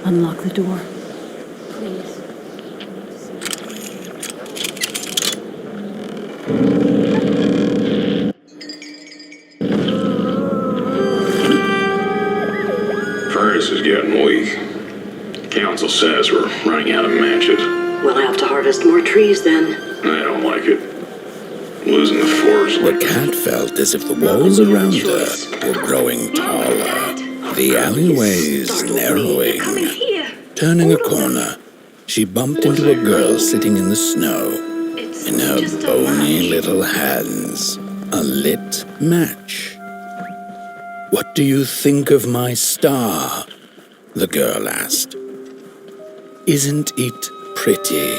Unlock the door. Please. Furnace is getting weak. Council says we're running out of matches. We'll have to harvest more trees then. I don't like it. Losing the forest. The cat felt as if the walls around her were growing taller, the alleyways narrowing. Turning a corner, she bumped into a girl sitting in the snow. In her bony little hands, a lit match. "What do you think of my star?" the girl asked. "Isn't it pretty?"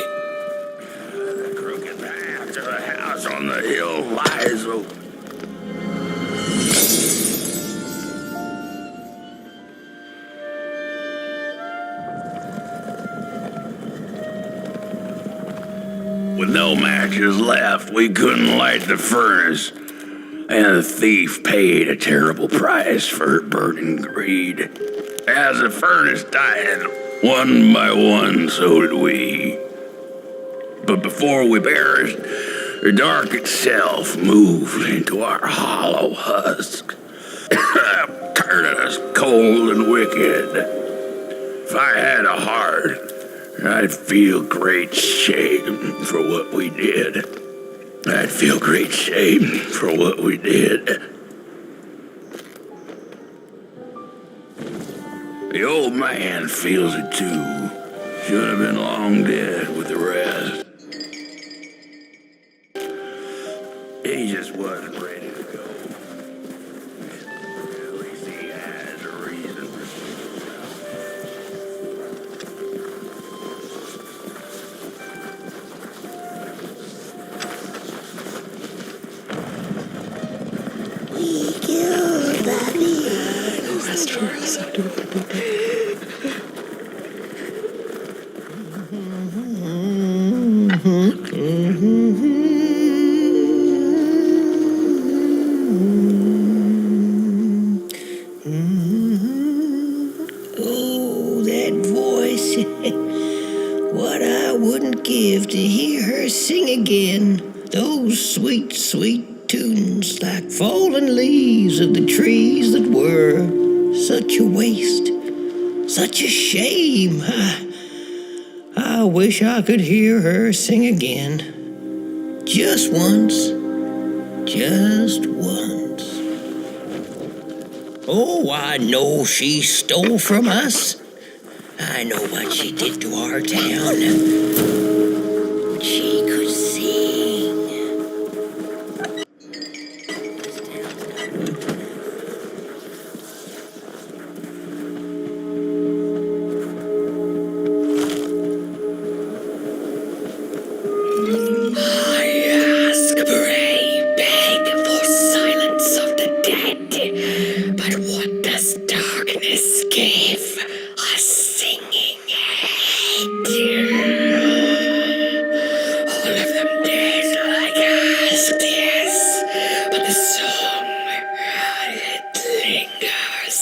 The crooked path to the house on the hill lies open. With no matches left, we couldn't light the furnace. And the thief paid a terrible price for her burning greed. As the furnace died, one by one, so did we. But before we perished, the dark itself moved into our hollow husk, turning us cold and wicked. If I had a heart, I'd feel great shame for what we did. I'd feel great shame for what we did. The old man feels it too. Should have been long dead with the rest. He just wasn't ready to go. At least he has a reason for Oh, that voice. What I wouldn't give to hear her sing again. Those sweet, sweet tunes like fallen leaves of the trees that were. Such a waste. Such a shame. I wish I could hear her sing again. Just once. Just once. Oh, I know she stole from us. I know what she did to our town. She could sing. I ask, pray, beg for silence of the dead. But what does darkness give? A singing head. All of them dead like us, yes. But the song, it lingers.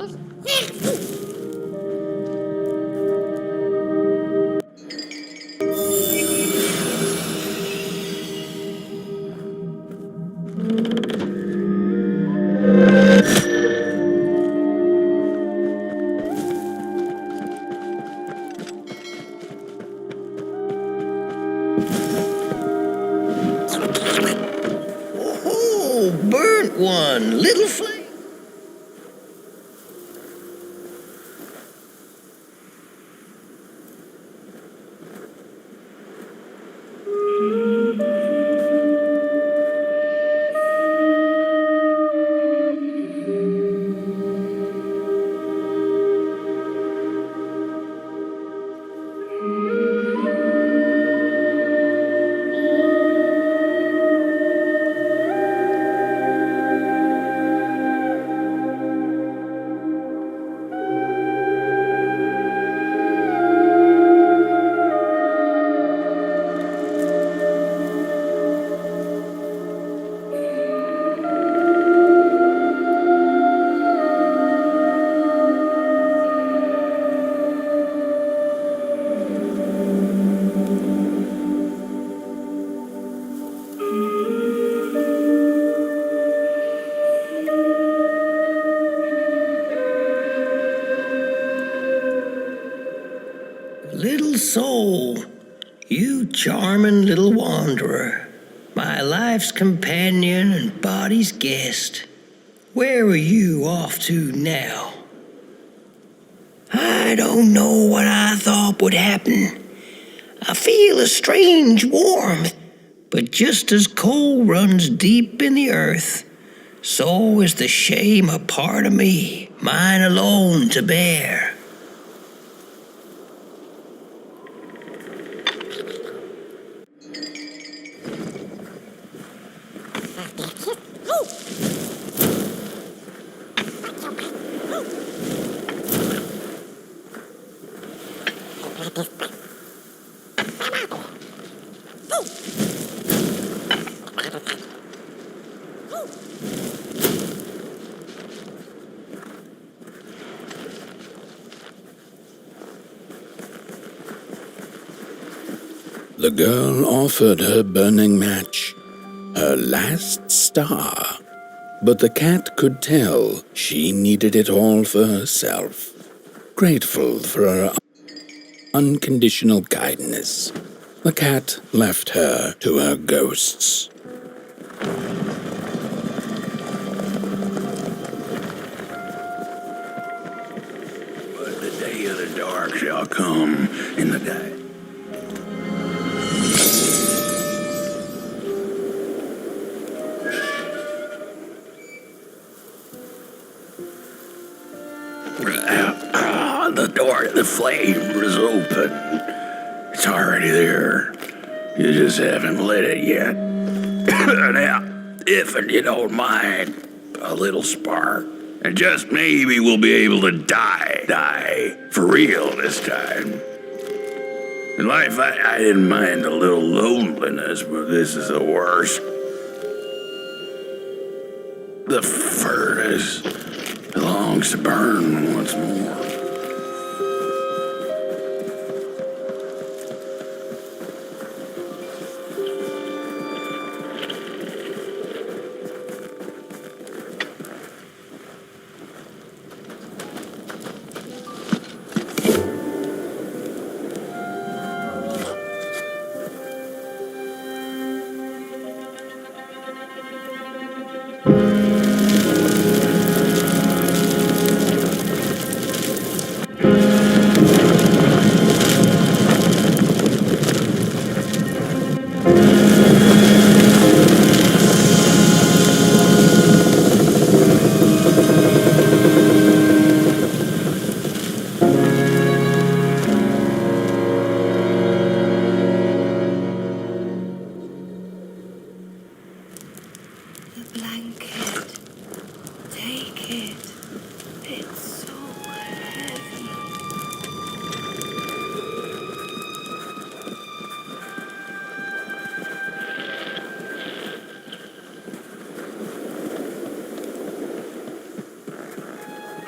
Oh, burnt one, little flame. Little soul, you charming little wanderer, my life's companion and body's guest. Where are you off to now? I don't know what I thought would happen. I feel a strange warmth, but just as coal runs deep in the earth, so is the shame a part of me, mine alone to bear. The girl offered her burning match, her last star, but the cat could tell she needed it all for herself. Grateful for her unconditional kindness, the cat left her to her ghosts. But the day of the dark shall come in the day. The door to the flame is open. It's already there. You just haven't lit it yet. Now, if you don't mind, a little spark. And just maybe we'll be able to die for real this time. In life, I didn't mind a little loneliness, but this is the worst. The furnace longs to burn once more.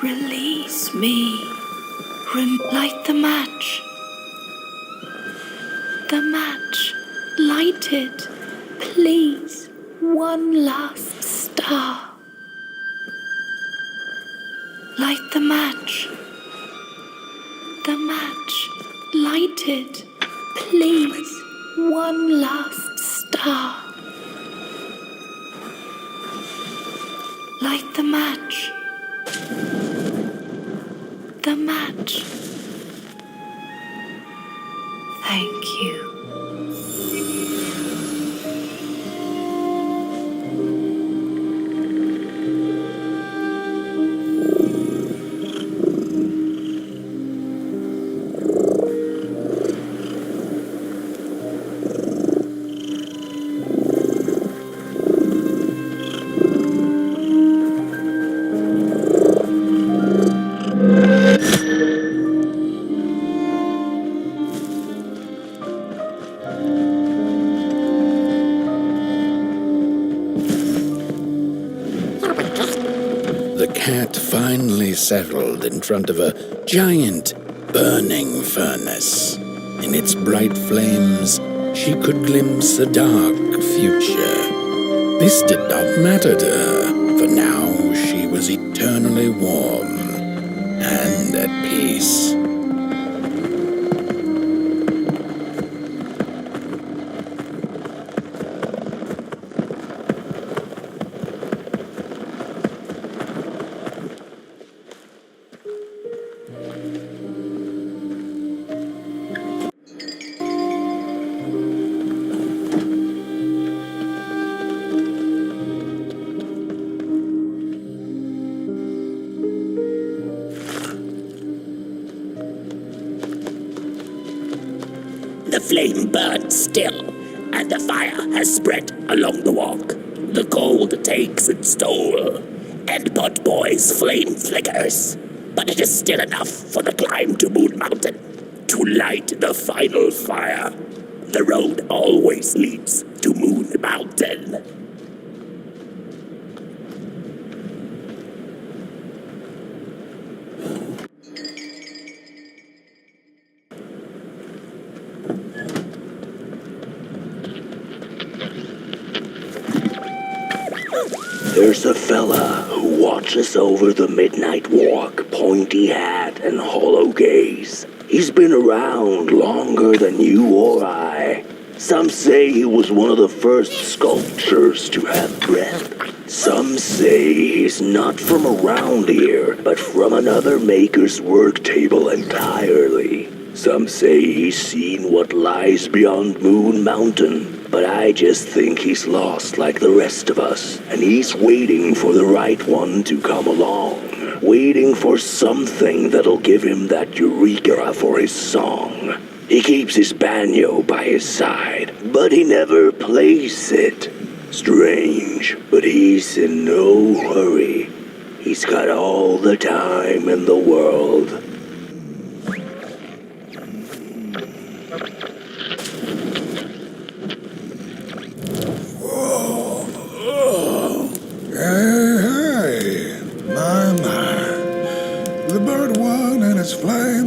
Release me. Light the match. The match. Light it. Please. One last star. Light the match. The match. Light it. Please. One last star. Light the match. The match. Thank you. The cat finally settled in front of a giant burning furnace. In its bright flames, she could glimpse a dark future. This did not matter to her, for now she was eternally warm and at peace. The flame burns still, and the fire has spread along the walk. The cold takes its toll, and Butt Boy's flame flickers. But it is still enough for the climb to Moon Mountain, to light the final fire. The road always leads to Moon Mountain. There's a fella who watches over the midnight walk, pointy hat and hollow gaze. He's been around longer than you or I. Some say he was one of the first sculptures to have breath. Some say he's not from around here, but from another maker's work table entirely. Some say he's seen what lies beyond Moon Mountain. But I just think he's lost like the rest of us, and he's waiting for the right one to come along. Waiting for something that'll give him that eureka for his song. He keeps his banjo by his side, but he never plays it. Strange, but he's in no hurry. He's got all the time in the world.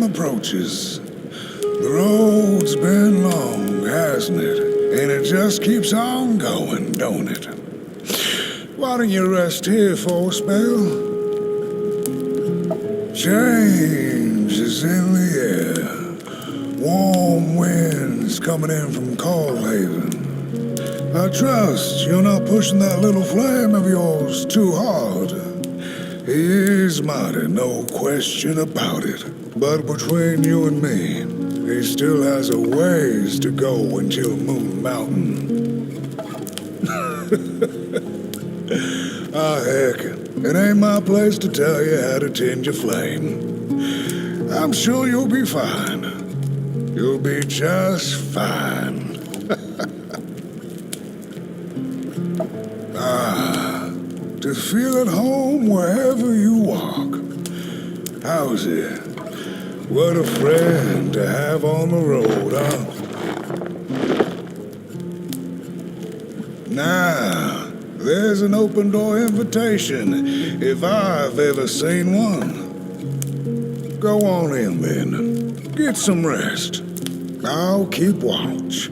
Approaches. The road's been long, hasn't it? And it just keeps on going, don't it? Why don't you rest here for a spell? Change is in the air. Warm winds coming in from Coalhaven. I trust you're not pushing that little flame of yours too hard. He is mighty, no question about it. But between you and me, he still has a ways to go until Moon Mountain. Heck, it ain't my place to tell you how to tend your flame. I'm sure you'll be fine. You'll be just fine. To feel at home wherever you walk. How's it? What a friend to have on the road, huh? Now, There's an open door invitation, if I've ever seen one. Go on in then. Get some rest. I'll keep watch.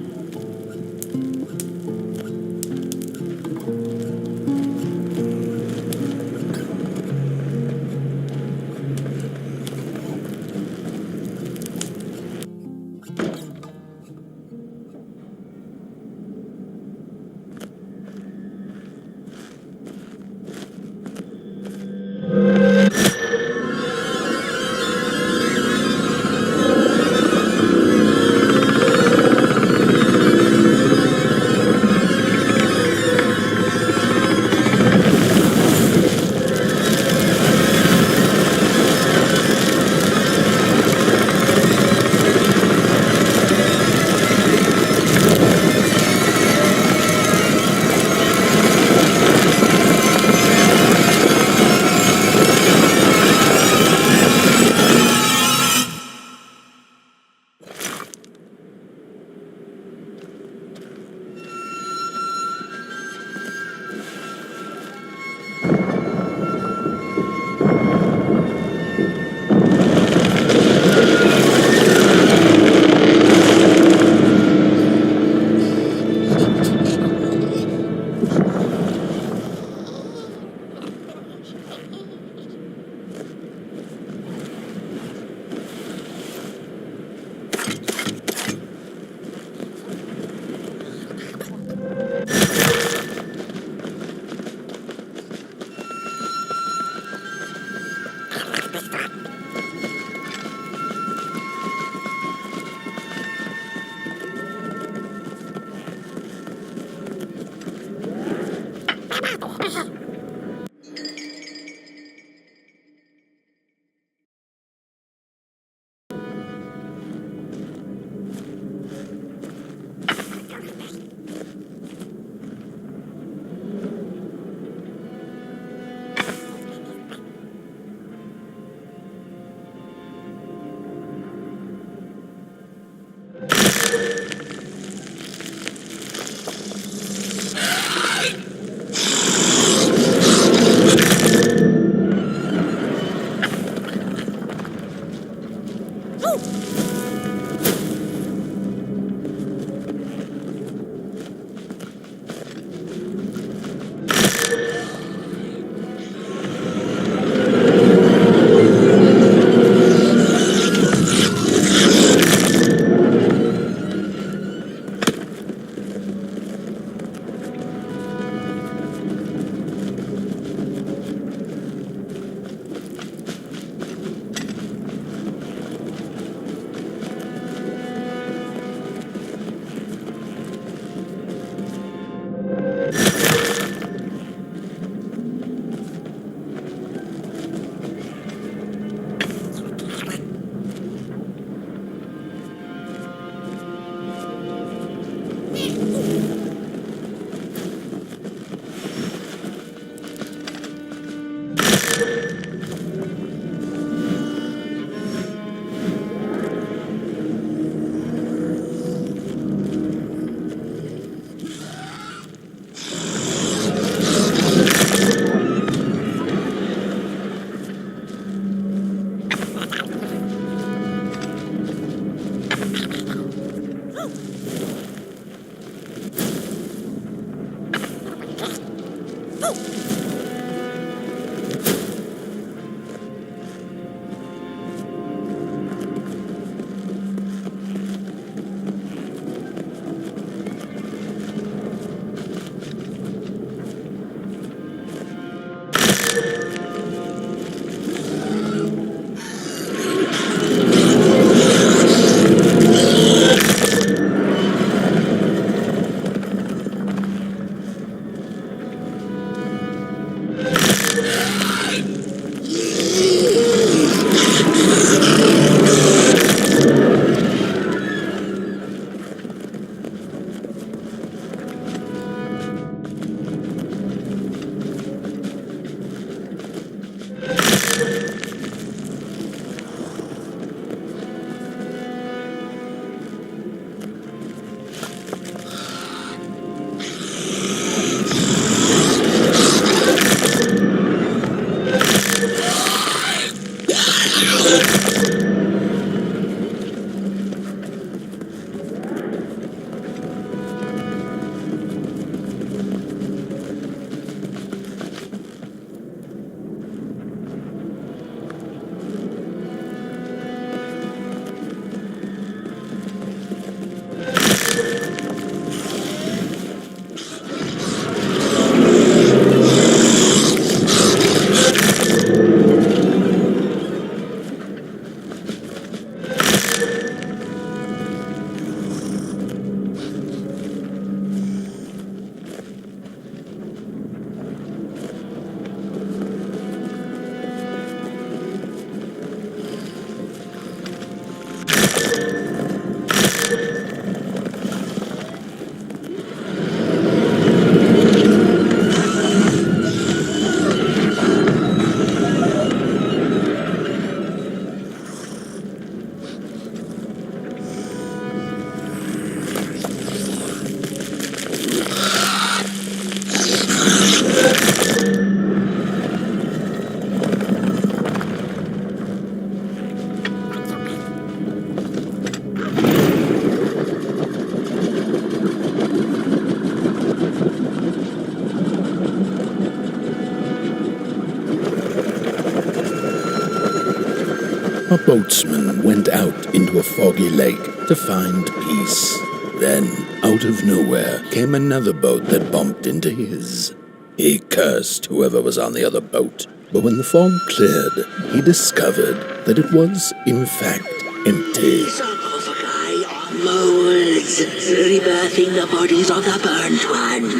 A boatsman went out into a foggy lake to find peace. Then, out of nowhere, came another boat that bumped into his. He cursed whoever was on the other boat, but when the fog cleared, he discovered that it was, in fact, empty. Sarcophagi are molds, rebirthing the bodies of the burnt one.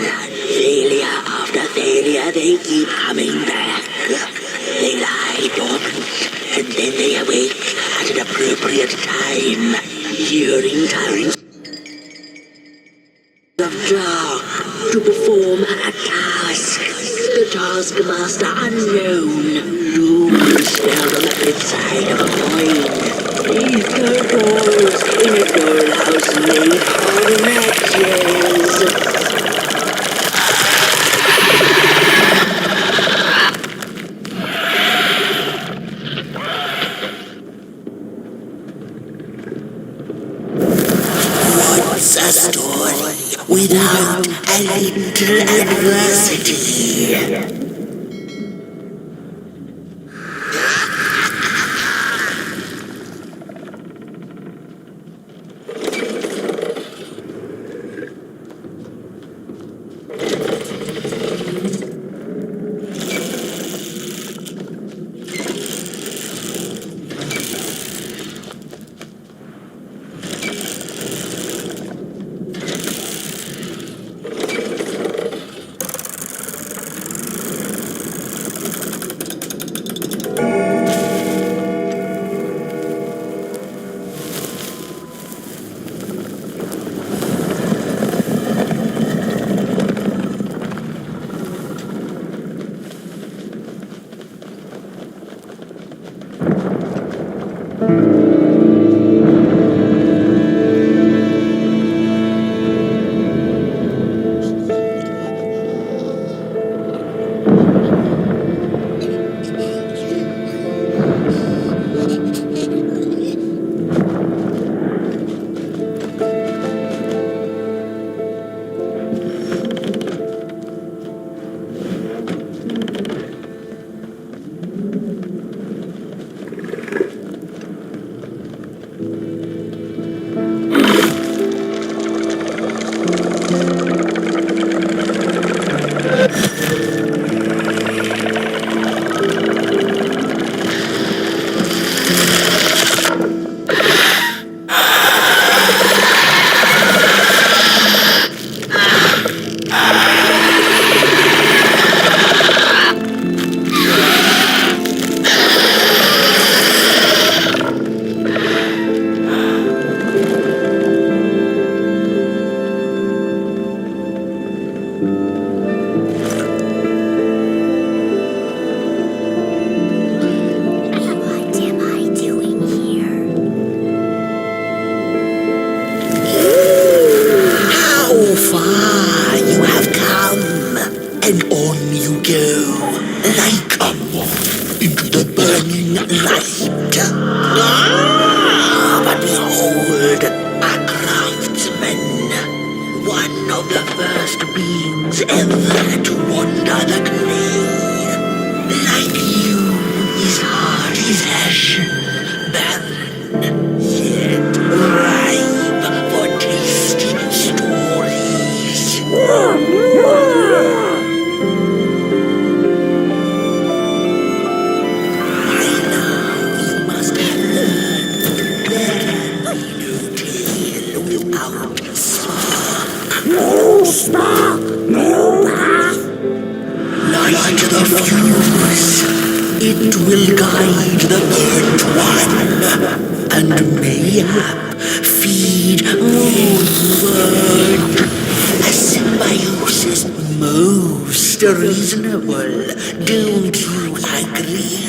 Failure after failure, they keep coming back. They lie dormant, and then they awake at an appropriate time, hearing tyrants of dark to perform a task. The taskmaster unknown, doomed to spell them at the side of a coin. Beneath the doors, in a dollhouse made of matches. What's a story without a little adversity? bring light. But behold, a craftsman, one of the first beings ever to wander the grave. Like you, his heart is ashen, barren, yet ripe for tasty stories. By now you must have learned there can be no tale without a spark. No spark, no path. Light the fuse. It will guide the burnt one, and mayhap feed moonward. A symbiosis most reasonable, don't you agree?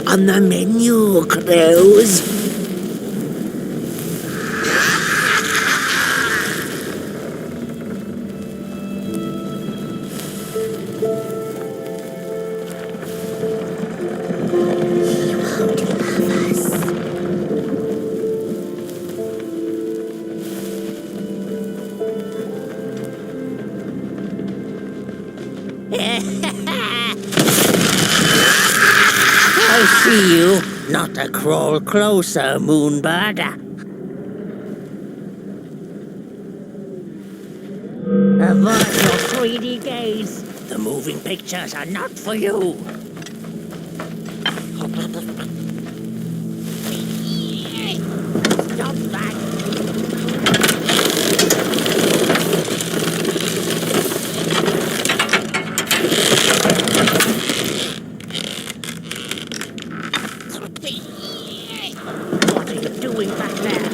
On the menu, crows. I see you. Not a crawl closer, Moonbird. Avoid your 3D gaze. The moving pictures are not for you. Stop that. What are you doing back there?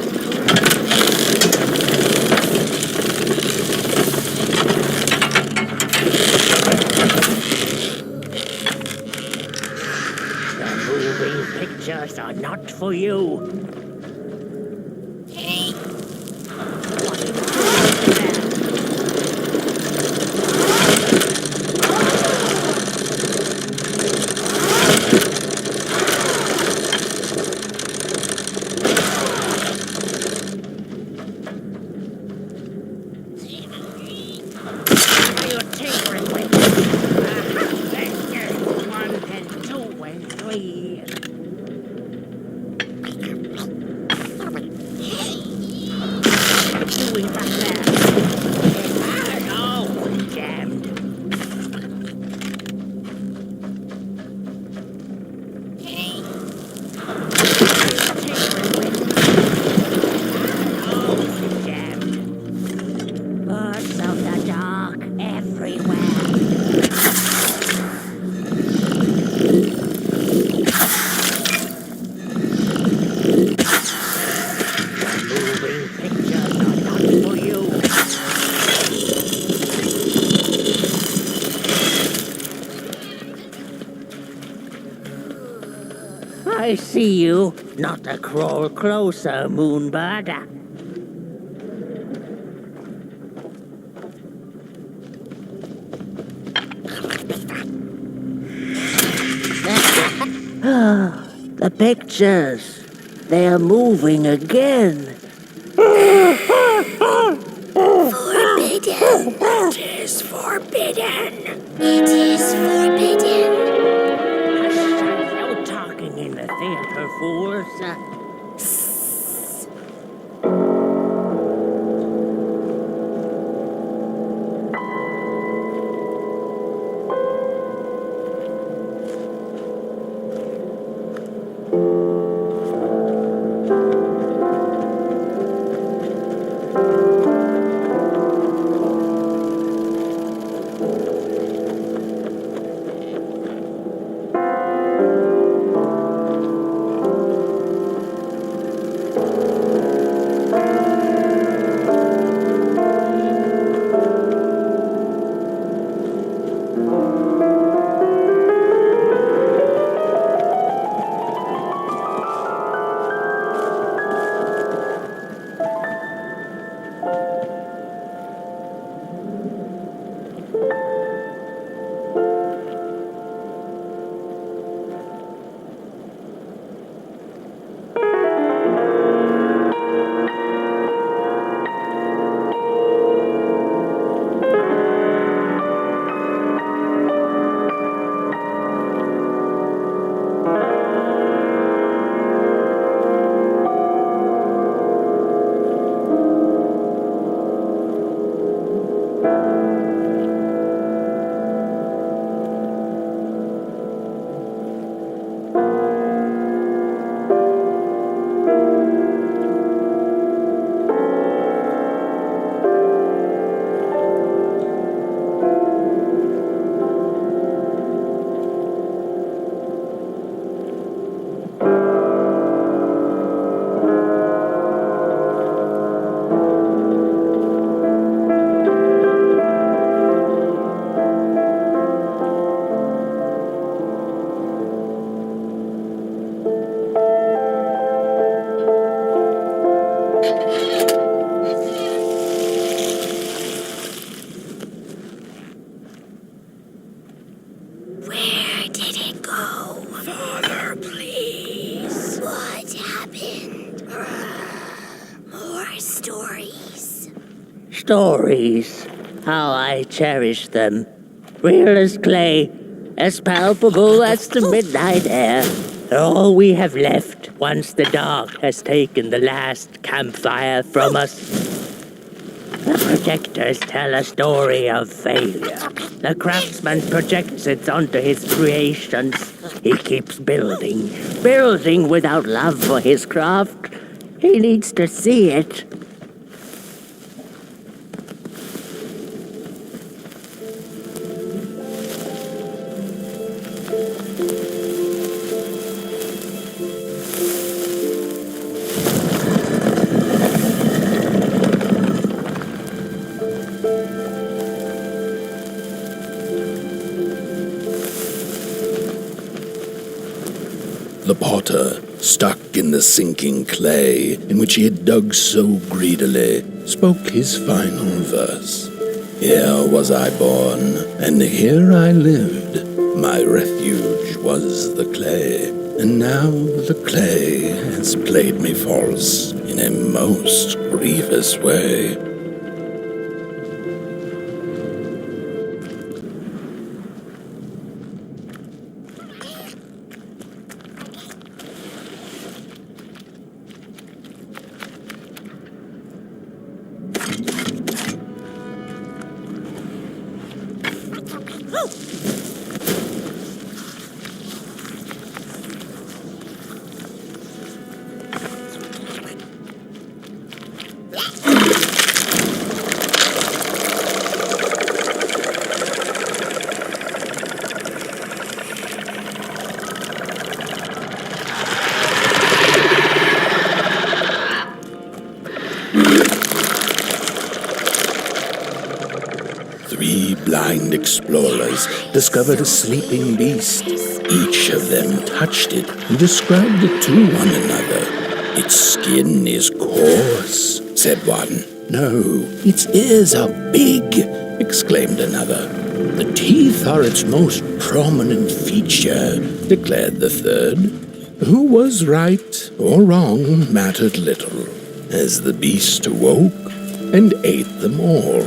The moving pictures are not for you. Hey! What are you doing there? One and two and three. see you, not to crawl closer, Moonbird. The pictures. They are moving again. Forbidden. It is forbidden. It is forbidden. No talking in the theater, fools. Where did it go? Father, please. What happened? More stories. Stories. How I cherish them. Real as clay, as palpable as the midnight air. All we have left once the dark has taken the last campfire from us. The projectors tell a story of failure. The craftsman projects it onto his creations. He keeps building, building without love for his craft. He needs to see it. The potter, stuck in the sinking clay in which he had dug so greedily, spoke his final verse. Here was I born, and here I lived. My refuge was the clay, and now the clay has played me false in a most grievous way. Three blind explorers discovered a sleeping beast Each of them touched it and described it to one another. "Its skin is coarse," said one. "No, its ears are big," exclaimed another. "The teeth are its most prominent feature," declared the third. Who was right or wrong mattered little, as the beast awoke and ate them all.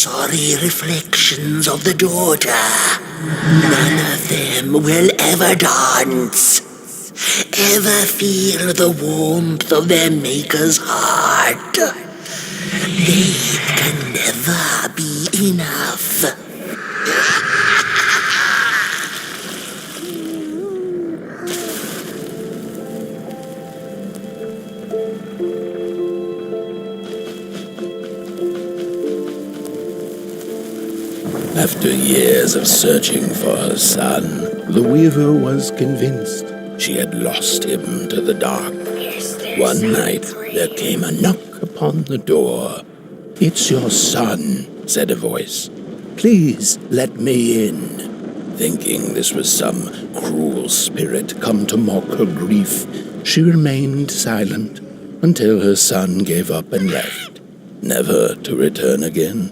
Sorry reflections of the daughter. None of them will ever dance, ever feel the warmth of their maker's heart. They can never be enough. After years of searching for her son, the weaver was convinced she had lost him to the dark. One night, there came a knock upon the door. "It's your son," said a voice. "Please let me in." Thinking this was some cruel spirit come to mock her grief, she remained silent until her son gave up and left, never to return again.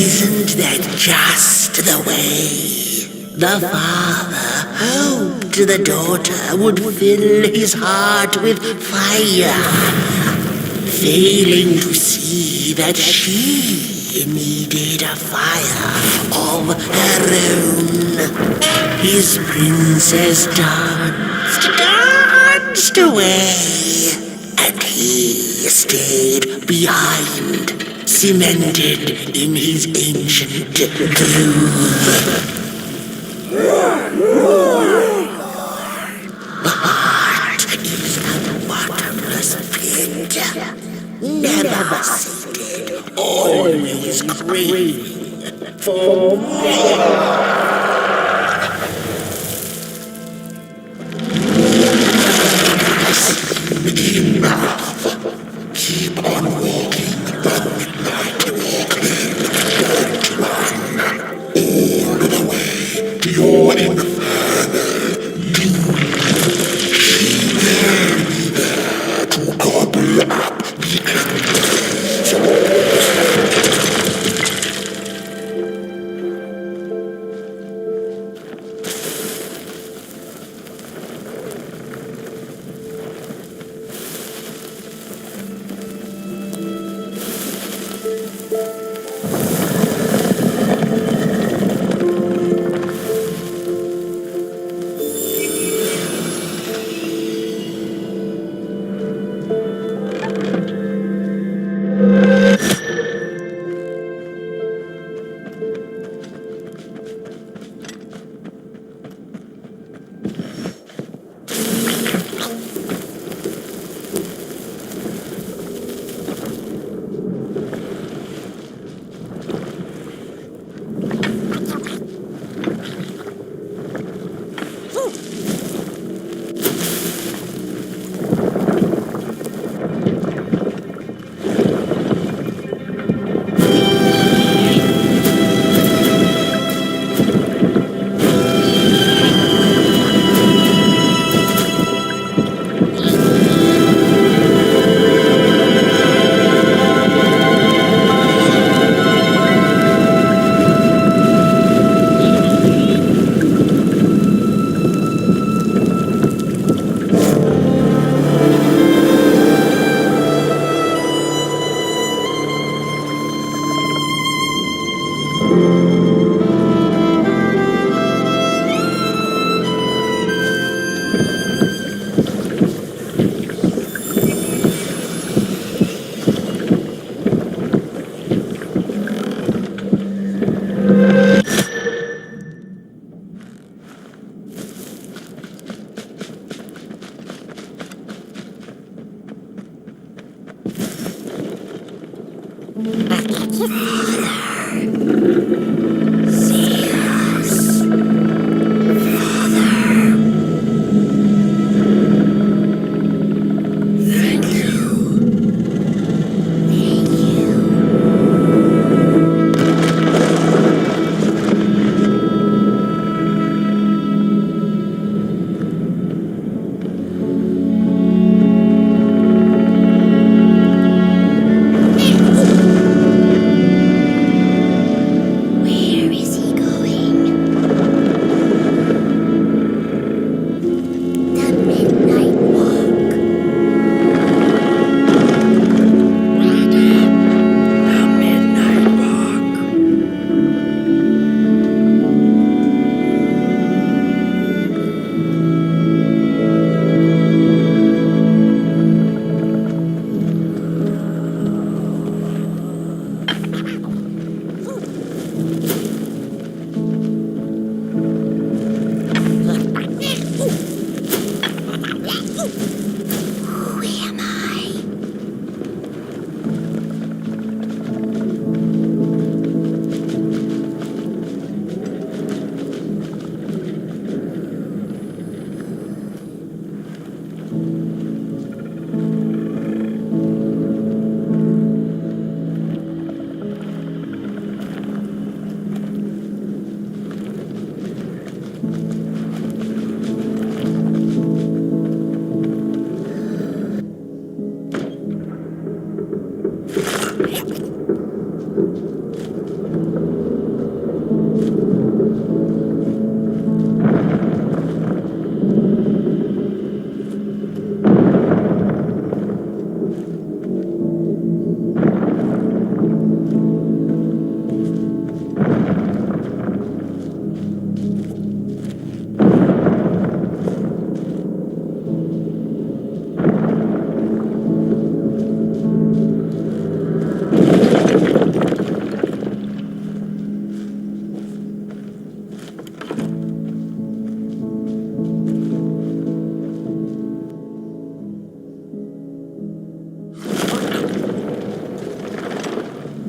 Isn't that just the way? The father hoped the daughter would fill his heart with fire, failing to see that she needed a fire of her own. His princess danced away, and he stayed behind, cemented in his ancient groove. The heart is a bottomless pit, never sated, always craving for more. Enough. Keep on walking the midnight walking. Don't run all the way to your infernal doom. She will be there to gobble up the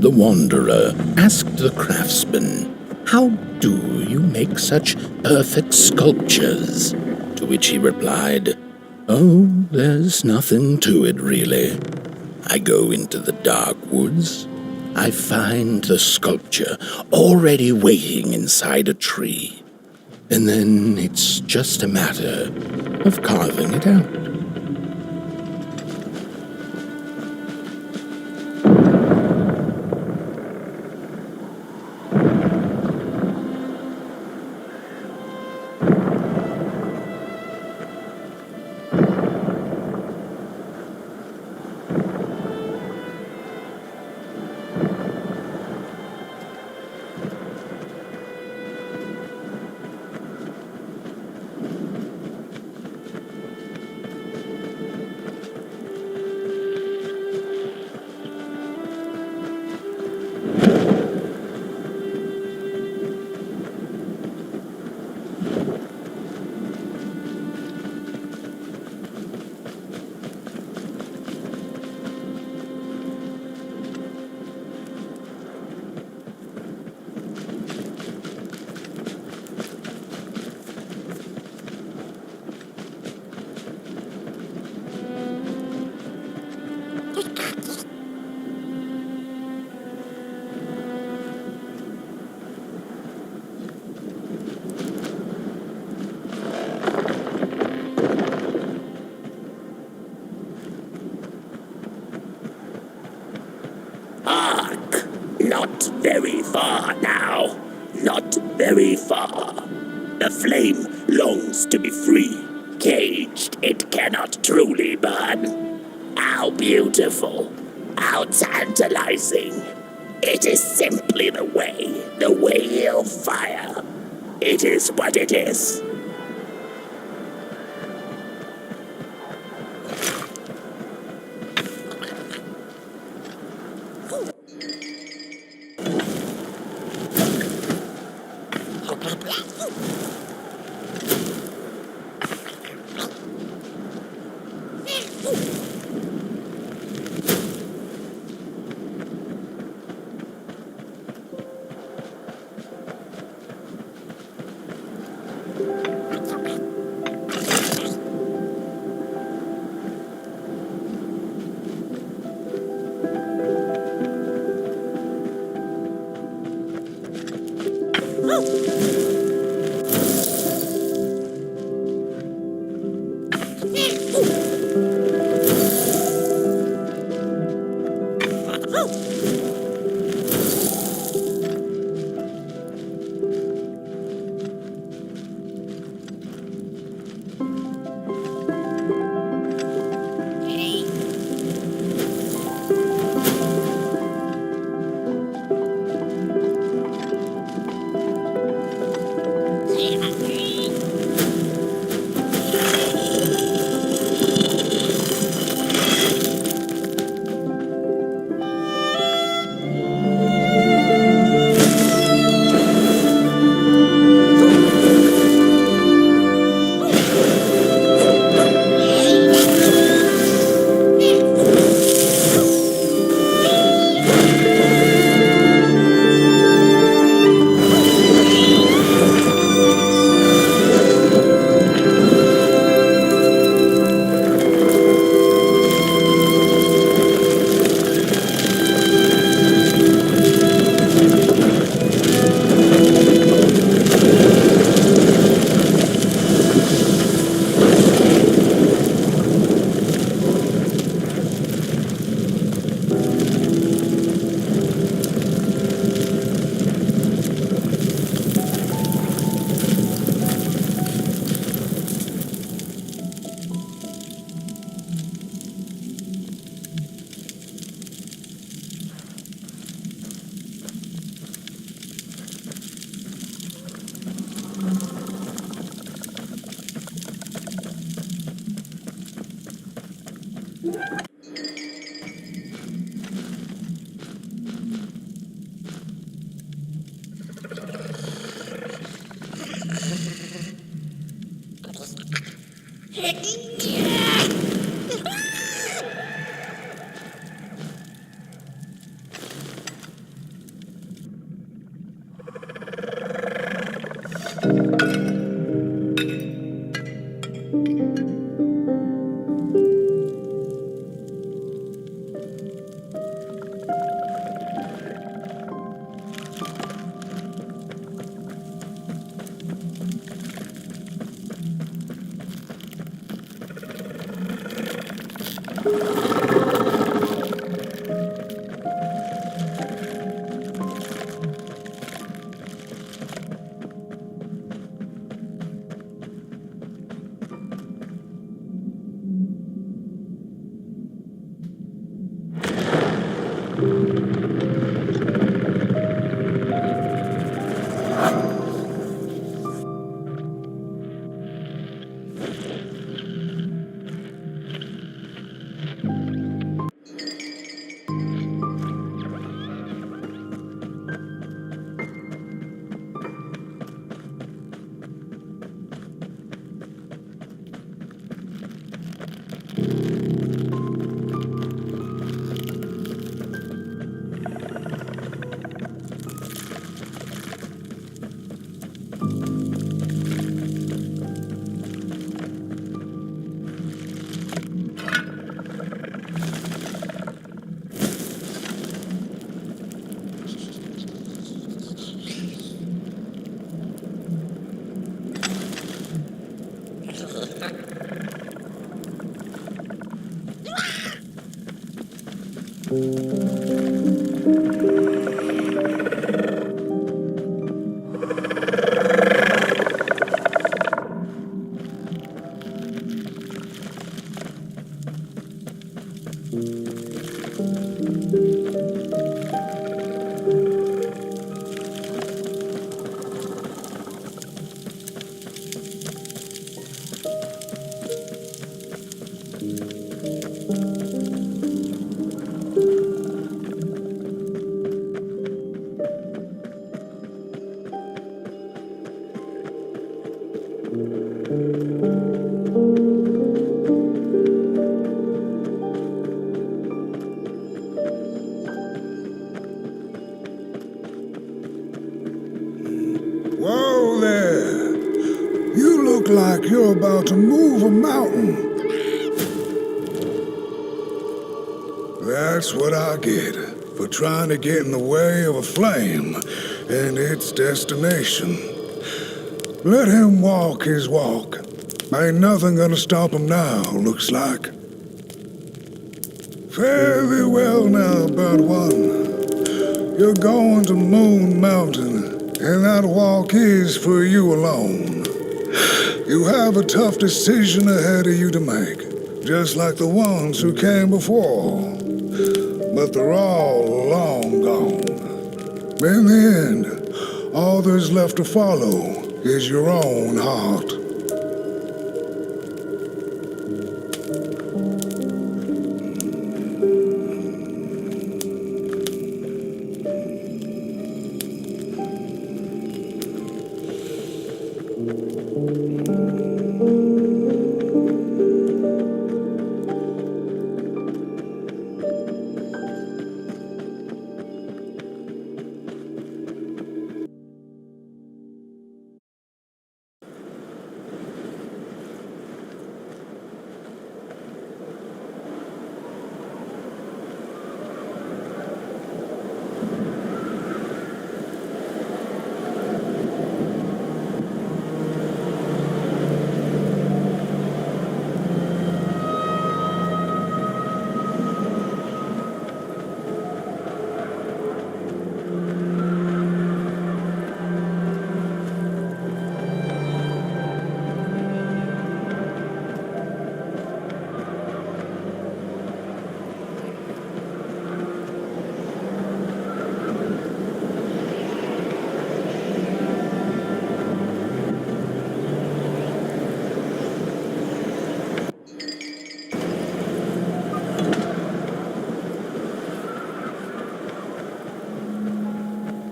The wanderer asked the craftsman, "How do you make such perfect sculptures?" To which he replied, "Oh, there's nothing to it, really. I go into the dark woods. I find the sculpture already waiting inside a tree. And then it's just a matter of carving it out." Not very far now. Not very far. The flame longs to be free. Caged, it cannot truly burn. How beautiful. How tantalizing. It is simply the way of fire. It is what it is. Whoa there! You look like you're about to move a mountain. That's what I get for trying to get in the way of a flame and its destination. Let him walk his walk. Ain't nothing gonna stop him now, looks like. Fare thee well now, bird one. You're going to Moon Mountain, and that walk is for you alone. You have a tough decision ahead of you to make, just like the ones who came before. But they're all long gone. In the end, all there's left to follow is your own heart.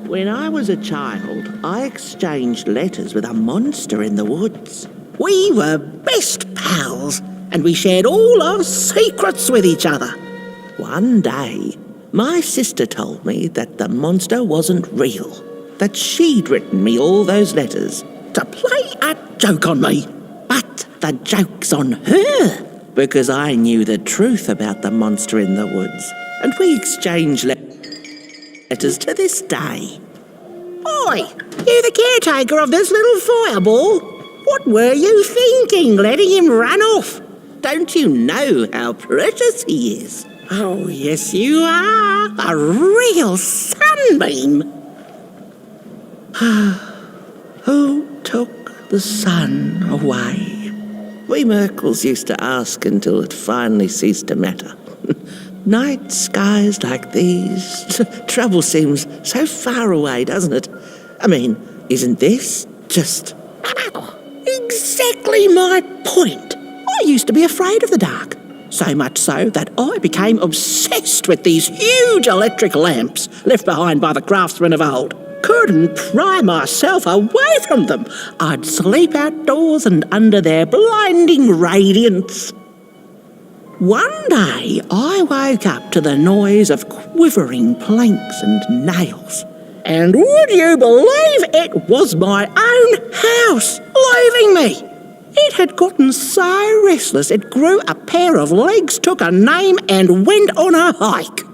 When I was a child, I exchanged letters with a monster in the woods. We were best pals, and we shared all our secrets with each other. One day, my sister told me that the monster wasn't real, that she'd written me all those letters, to play a joke on me. But the joke's on her, because I knew the truth about the monster in the woods, and we exchanged letters to this day. Oi, you the caretaker of this little fireball? What were you thinking, letting him run off? Don't you know how precious he is? Oh, yes you are. A real sunbeam. Who took the sun away? We Merkles used to ask until it finally ceased to matter. Night skies like these, trouble seems so far away, doesn't it? I mean, isn't this just... exactly my point. I used to be afraid of the dark. So much so that I became obsessed with these huge electric lamps left behind by the craftsmen of old. Couldn't pry myself away from them. I'd sleep outdoors and under their blinding radiance. One day I woke up to the noise of quivering planks and nails. And would you believe it was my own house leaving me? It had gotten so restless it grew a pair of legs, took a name and went on a hike.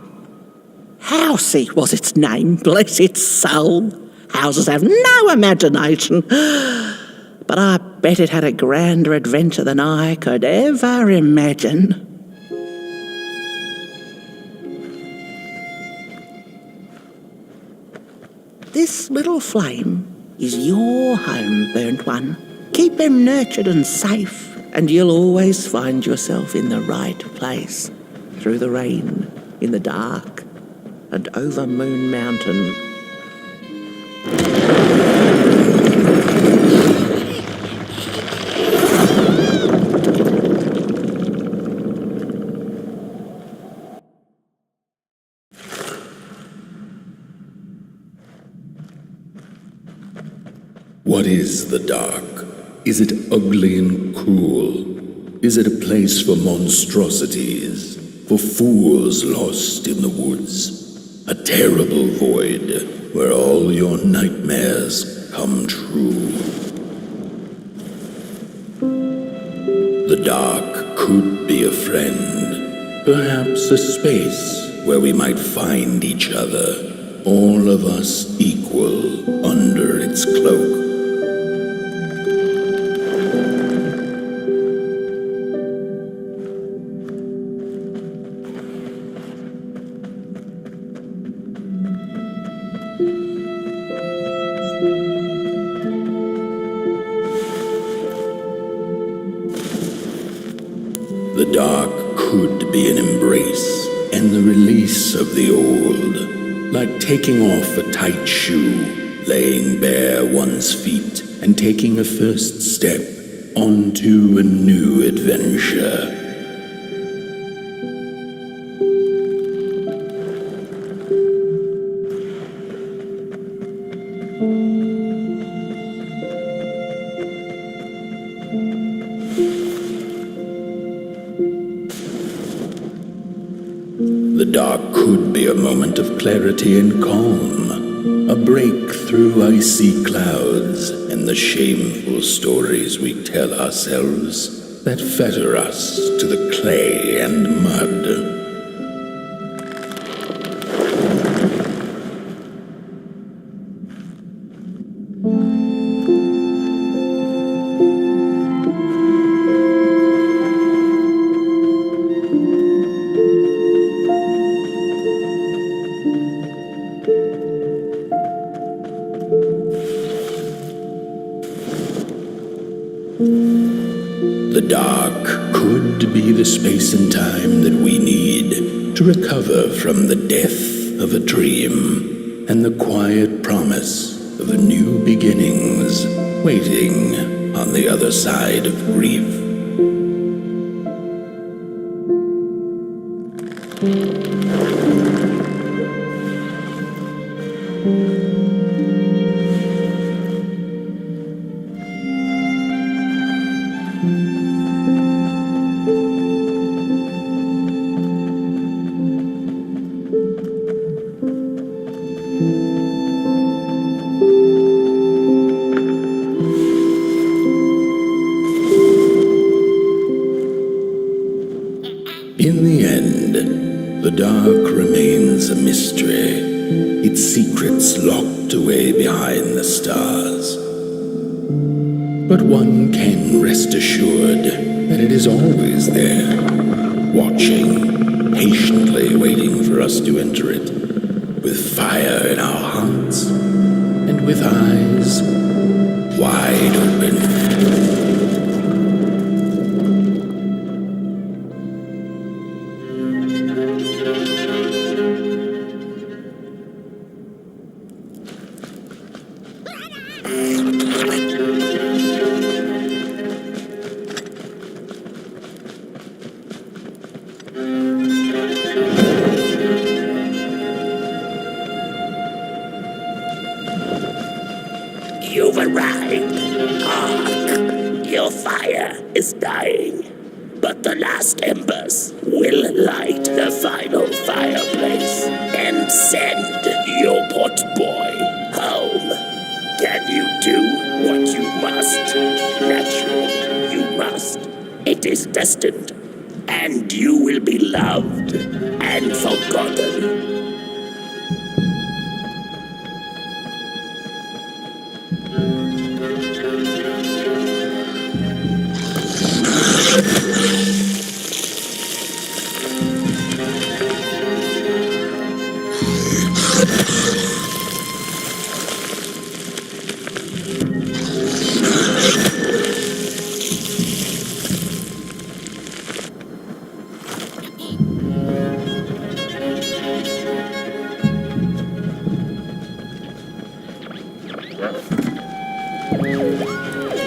Housey was its name, bless its soul. Houses have no imagination. But I bet it had a grander adventure than I could ever imagine. This little flame is your home, burnt one. Keep them nurtured and safe, and you'll always find yourself in the right place, through the rain, in the dark, and over Moon Mountain. What is the dark? Is it ugly and cruel? Is it a place for monstrosities, for fools lost in the woods? A terrible void where all your nightmares come true. The dark could be a friend, perhaps a space where we might find each other, all of us equal under its cloak. The dark could be an embrace and the release of the old, like taking off a tight shoe, laying bare one's feet, and taking a first step onto a new adventure. The dark could be a moment of clarity and calm, a break through icy clouds and the shameful stories we tell ourselves that fetter us to the clay and mud. The dark could be the space and time that we need to recover from the death of a dream and the quiet promise of new beginnings waiting on the other side of grief. remains a mystery, its secrets locked away behind the stars. But one can rest assured that it is always there, watching, patiently waiting for us to enter it, with fire in our hearts and with eyes wide open. You've arrived. Hark! Your fire is dying, but the last embers will light the final fireplace and send your pot boy home. Can you do what you must? Naturally, you must. It is destined, and you will be loved and forgotten.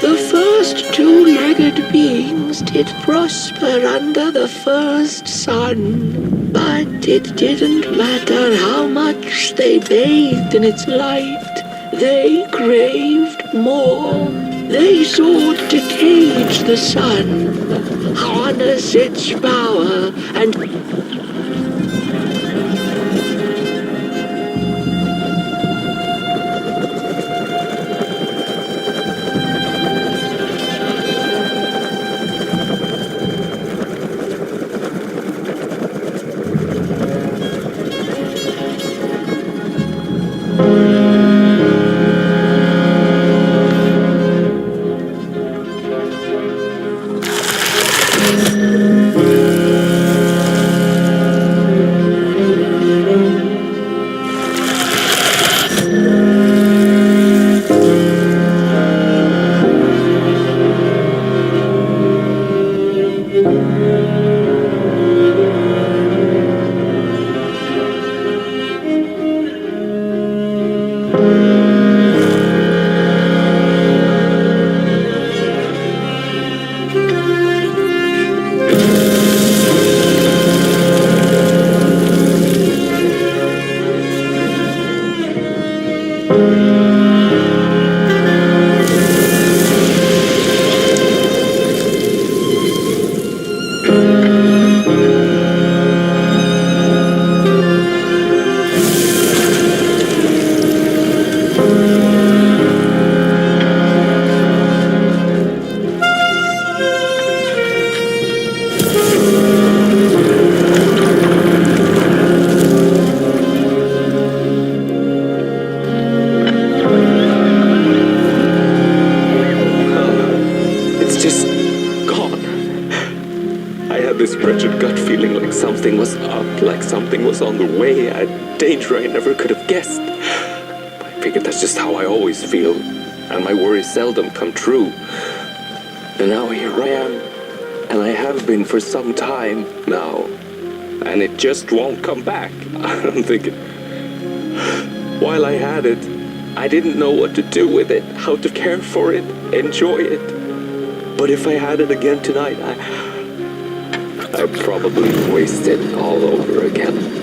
The first two-legged beings did prosper under the first sun, but it didn't matter how much they bathed in its light. They craved more. They sought to cage the sun, harness its power, and something was on the way, a danger I never could have guessed. I figured that's just how I always feel, and my worries seldom come true. And now here I am, and I have been for some time now, and it just won't come back. I'm thinking, while I had it, I didn't know what to do with it, how to care for it, enjoy it. But if I had it again tonight, I'd probably waste it all over again.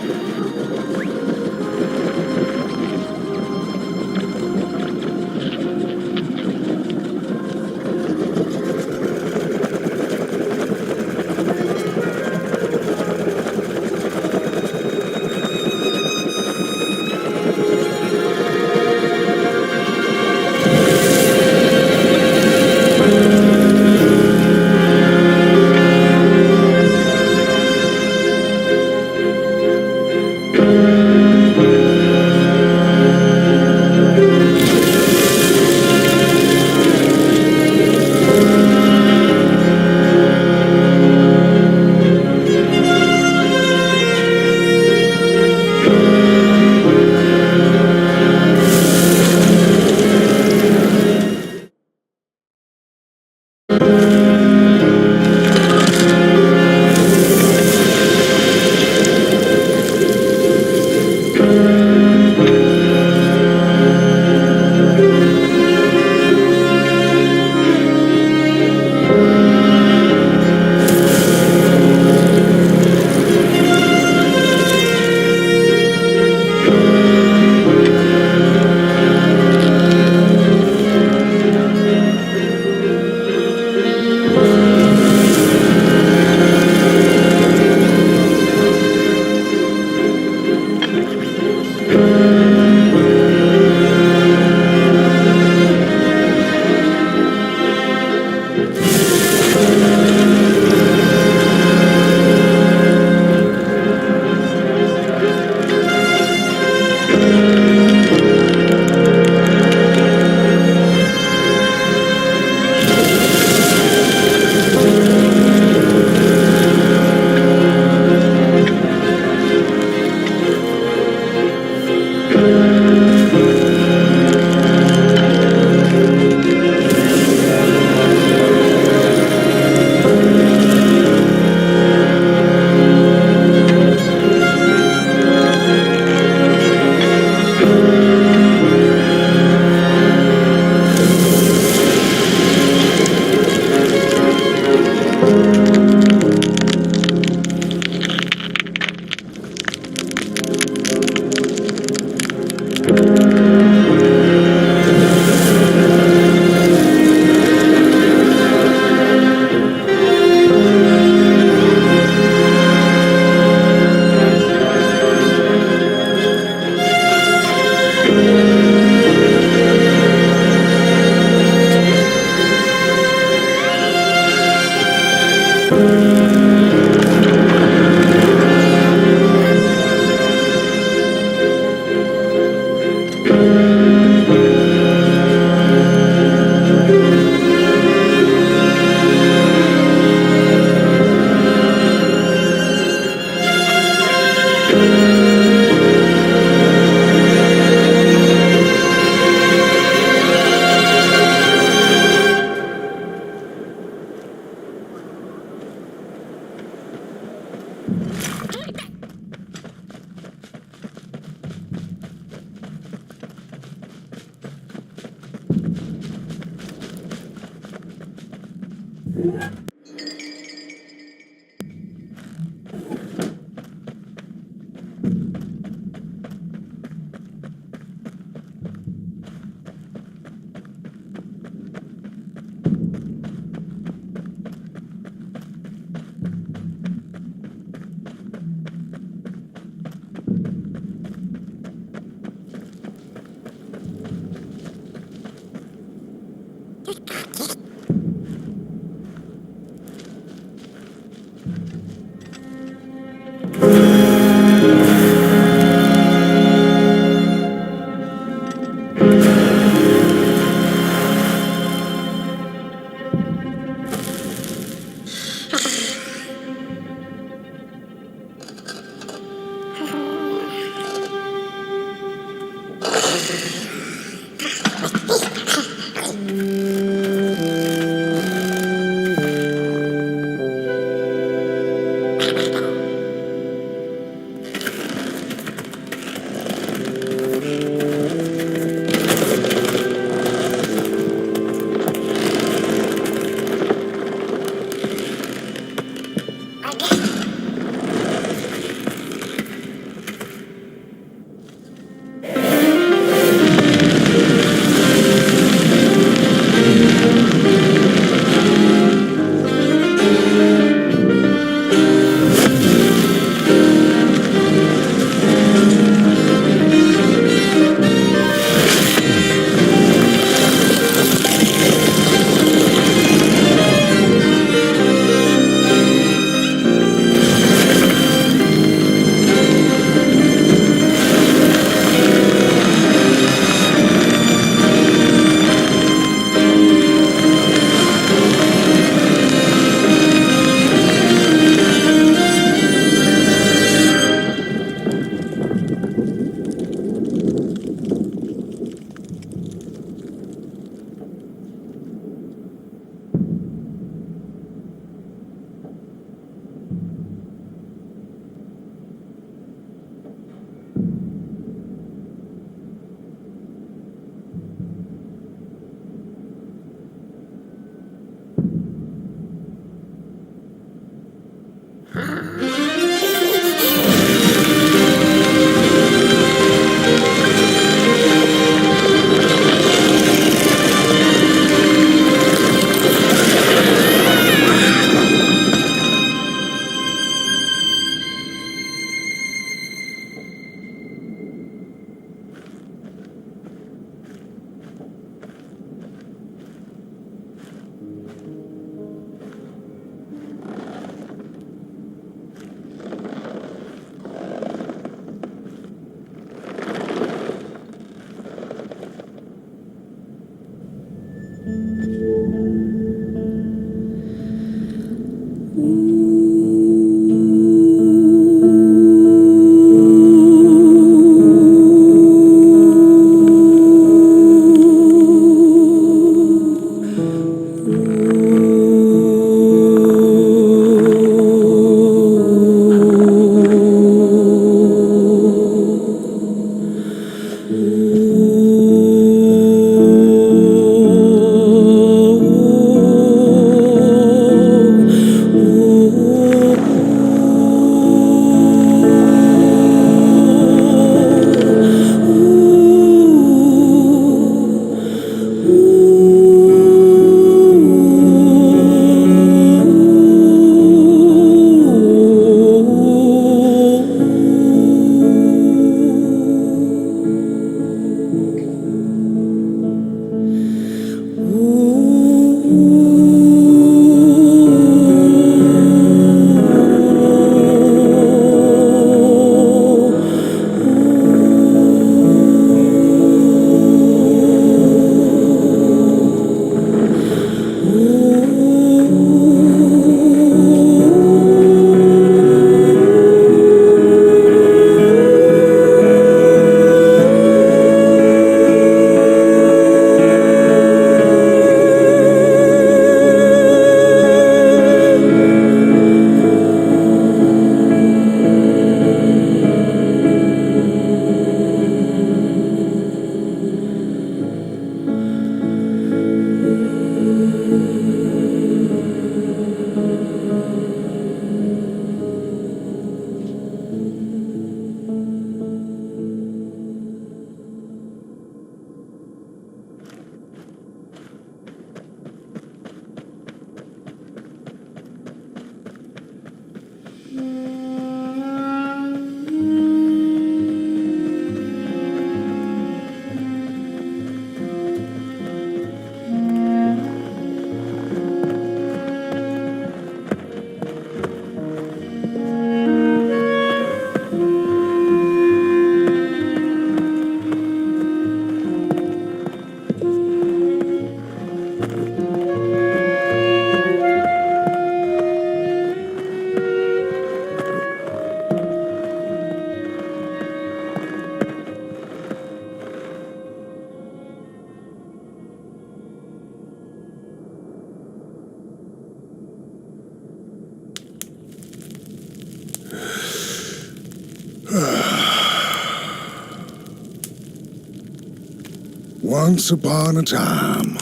Once upon a time,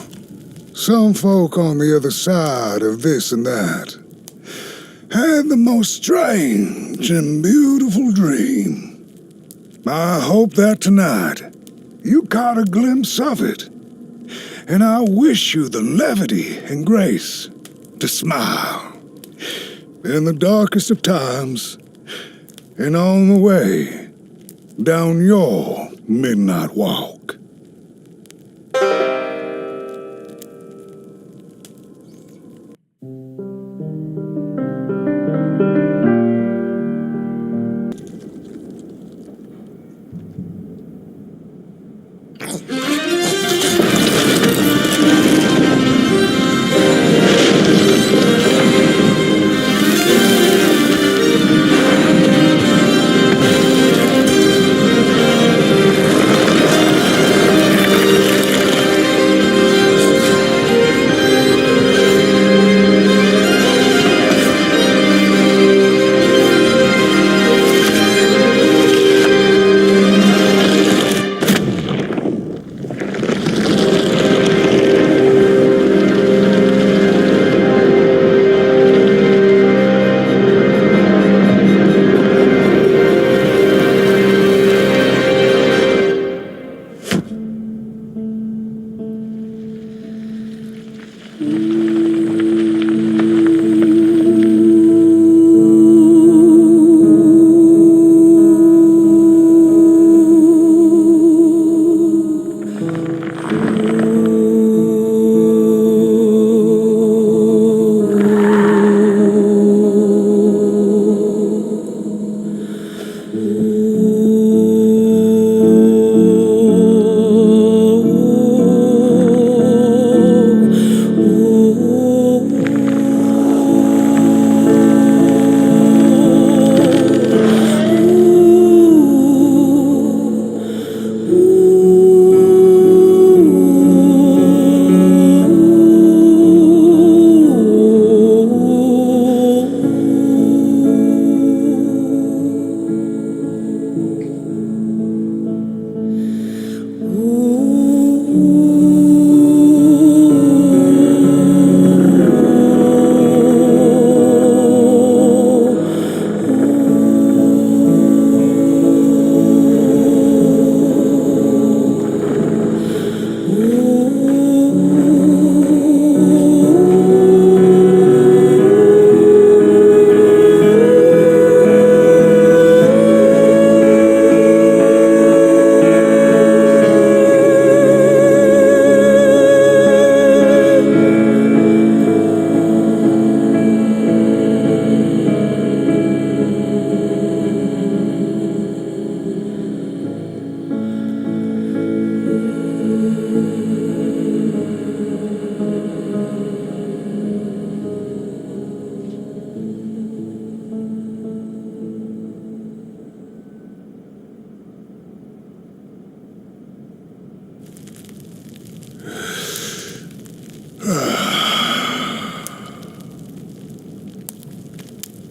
some folk on the other side of this and that had the most strange and beautiful dream. I hope that tonight you caught a glimpse of it, and I wish you the levity and grace to smile in the darkest of times and on the way down your midnight walk.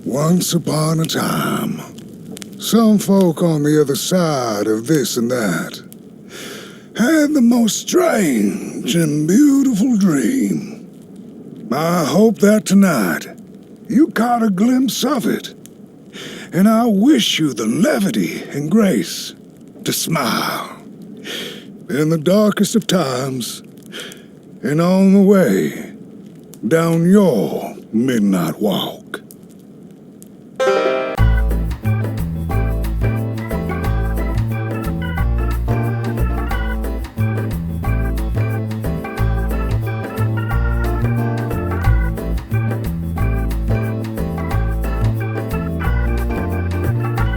Once upon a time, some folk on the other side of this and that had the most strange and beautiful dream. I hope that tonight you caught a glimpse of it, and I wish you the levity and grace to smile in the darkest of times and on the way down your midnight walk.